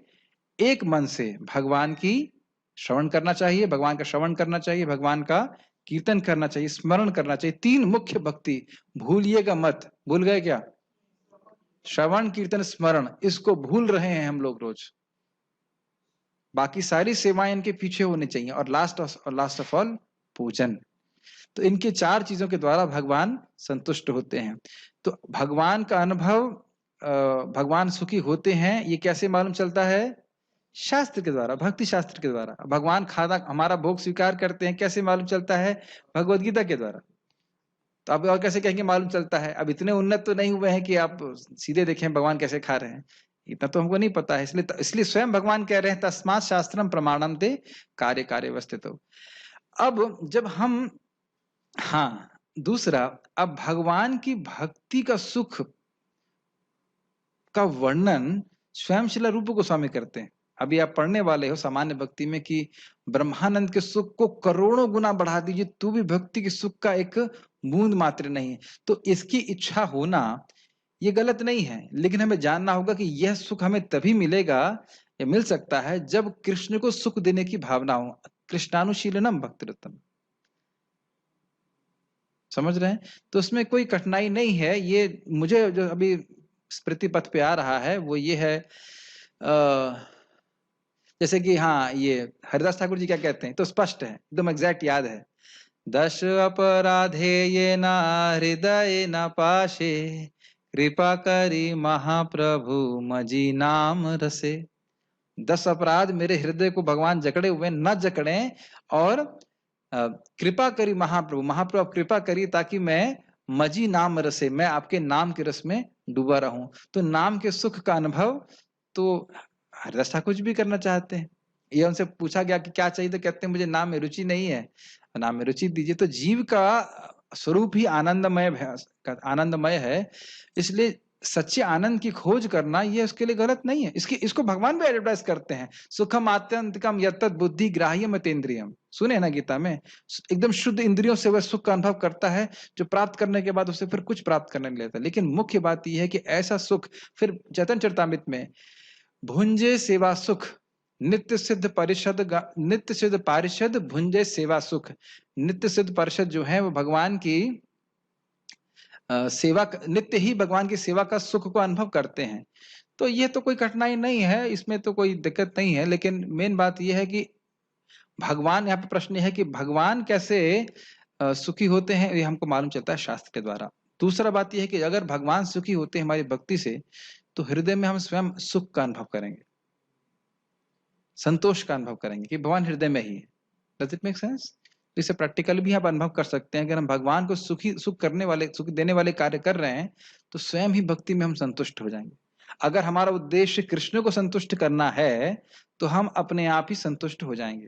एक मन से भगवान की श्रवण करना चाहिए, भगवान का श्रवण करना चाहिए, भगवान का कीर्तन करना चाहिए, स्मरण करना चाहिए। तीन मुख्य भक्ति भूलिएगा मत। भूल गए क्या? श्रवण, कीर्तन, स्मरण, इसको भूल रहे हैं हम लोग रोज। बाकी सारी सेवाएं इनके पीछे होनी चाहिए, और लास्ट ऑफ ऑल पूजन। तो इनके चार चीजों के द्वारा भगवान संतुष्ट होते हैं। तो भगवान का अनुभव, भगवान सुखी होते हैं, ये कैसे मालूम चलता है? शास्त्र के द्वारा, भक्ति शास्त्र के द्वारा। भगवान खाना, हमारा भोग स्वीकार करते हैं, कैसे मालूम चलता है? भगवद गीता के द्वारा। तो आप और कैसे कहेंगे मालूम चलता है? अब इतने उन्नत तो नहीं हुए हैं कि आप सीधे देखें भगवान कैसे खा रहे हैं, इतना तो हमको नहीं पता है। इसलिए स्वयं भगवान कह रहे हैं तस्मात् शास्त्रम प्रमाणम ते कार्य कार्य अवस्थितो। अब जब हम, हाँ दूसरा, अब भगवान की भक्ति का सुख का वर्णन स्वयं श्रील रूप गोस्वामी करते हैं। अभी आप पढ़ने वाले हो सामान्य भक्ति में कि ब्रह्मानंद के सुख को करोड़ों गुना बढ़ा दीजिए तो भी भक्ति के सुख का एक बूंद मात्र नहीं है। तो इसकी इच्छा होना ये गलत नहीं है, लेकिन हमें जानना होगा कि यह सुख हमें तभी मिलेगा या मिल सकता है जब कृष्ण को सुख देने की भावना हो। कृष्णानुशीलनम भक्तिरतम, समझ रहे हैं? तो उसमें कोई कठिनाई नहीं है। ये मुझे जो अभी स्मृति पथ पे आ रहा है वो ये है, जैसे कि हाँ, ये हरिदास ठाकुर जी क्या कहते हैं, तो स्पष्ट है, एकदम एग्जैक्ट याद है। दश अपराधे ये न हृदय न पाशे, कृपा करी महाप्रभु मजी नाम रसे। 10 अपराध मेरे हृदय को भगवान जकड़े हुए न जकड़े, और कृपा करी महाप्रभु, महाप्रभु कृपा करी ताकि मैं मजी नाम रसे, मैं आपके नाम के रस में डूबा रहूं। तो नाम के सुख का अनुभव तो हरिदास ठाकुर भी करना चाहते हैं। ये उनसे पूछा गया कि क्या चाहिए, तो कहते हैं मुझे नाम में रुचि नहीं है, नाम में रुचि दीजिए। तो जीव का स्वरूप ही आनंदमय है, इसलिए सच्चे आनंद की खोज करना ये उसके लिए गलत नहीं है। इसको भगवान भी एडवर्टाइज करते हैं, सुखम आत्यंतिकम यत्तत् बुद्धि ग्राह्यम अतीन्द्रियम। सुने ना गीता में, एकदम शुद्ध इंद्रियों से वह सुख का अनुभव करता है जो प्राप्त करने के बाद उसे फिर कुछ प्राप्त करने नहीं लेता। लेकिन मुख्य बात यह है कि ऐसा सुख, फिर चैतन्य चरितामृत में भुंजे सेवा सुख नित्य सिद्ध पारिषद भुंजे सेवा सुख। नित्य सिद्ध पारिषद जो है वो भगवान की सेवा, नित्य ही भगवान की सेवा का सुख को अनुभव करते हैं। तो ये तो कोई कठिनाई नहीं है, इसमें तो कोई दिक्कत नहीं है। लेकिन मेन बात यह है कि भगवान, यहाँ पे प्रश्न है कि भगवान कैसे सुखी होते हैं, ये हमको मालूम चलता है शास्त्र के द्वारा। दूसरा बात यह है कि अगर भगवान सुखी होते हैं हमारी भक्ति से, तो हृदय में हम स्वयं सुख का अनुभव करेंगे, संतोष का अनुभव करेंगे कि भगवान हृदय में ही है। Does it make sense? इसे प्रैक्टिकल भी आप अनुभव कर सकते हैं। अगर हम भगवान को सुख करने वाले, सुख देने वाले कार्य कर रहे हैं, तो स्वयं ही भक्ति में हम संतुष्ट हो जाएंगे। अगर हमारा उद्देश्य कृष्ण को संतुष्ट करना है, तो हम अपने आप ही संतुष्ट हो जाएंगे।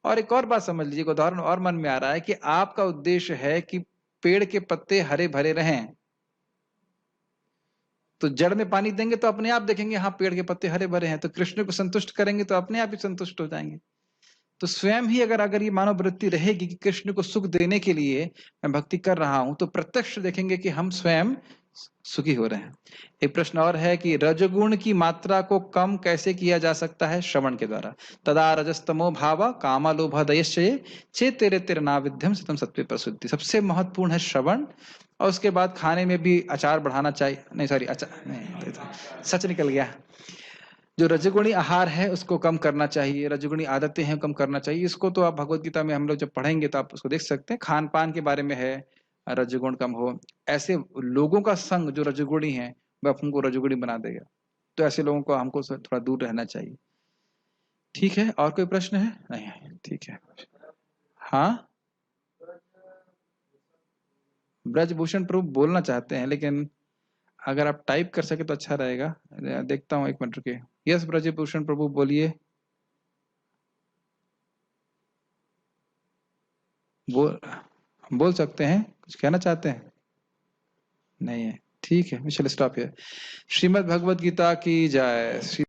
और एक और बात समझ लीजिए, उदाहरण और मन में आ रहा है कि आपका उद्देश्य है कि पेड़ के पत्ते हरे भरे रहें, तो जड़ में पानी देंगे तो अपने आप देखेंगे हाँ पेड़ के पत्ते हरे भरे हैं। तो कृष्ण को संतुष्ट करेंगे तो अपने आप ही संतुष्ट हो जाएंगे। तो स्वयं ही अगर ये मानव वृत्ति रहेगी कि कृष्ण को सुख देने के लिए मैं भक्ति कर रहा हूं, तो प्रत्यक्ष देखेंगे कि हम स्वयं सुखी हो रहे हैं। एक प्रश्न और है कि रजगुण की मात्रा को कम कैसे किया जा सकता है? श्रवण के द्वारा। तदा रजस्तमो भाव कामा लोभादयश्चये चेतेरे तिरनाविध्यम सतम सत्वे प्रसिद्धि। सबसे महत्वपूर्ण है श्रवण, और उसके बाद खाने में भी अचार बढ़ाना चाहिए। नहीं सॉरी, अचार नहीं, सच निकल गया। जो रजोगुणी आहार है उसको कम करना चाहिए, रजोगुणी आदतें हैं कम करना चाहिए। इसको तो आप भगवत गीता में हम लोग जब पढ़ेंगे तो आप उसको देख सकते हैं। खान पान के बारे में है, रजोगुण कम हो। ऐसे लोगों का संग जो रजोगुणी है वह हमको रजोगुणी बना देगा, तो ऐसे लोगों को हमको थोड़ा दूर रहना चाहिए। ठीक है, और कोई प्रश्न है? नहीं है, ठीक है। हाँ, ब्रजभूषण प्रभु बोलना चाहते हैं, लेकिन अगर आप टाइप कर सके तो अच्छा रहेगा। देखता हूँ, एक मिनट रुकिए। यस ब्रजभूषण प्रभु बोलिए। बोल सकते हैं, कुछ कहना चाहते हैं? नहीं है, ठीक है, we shall stop here। Shrimad Bhagavad Gita की जय।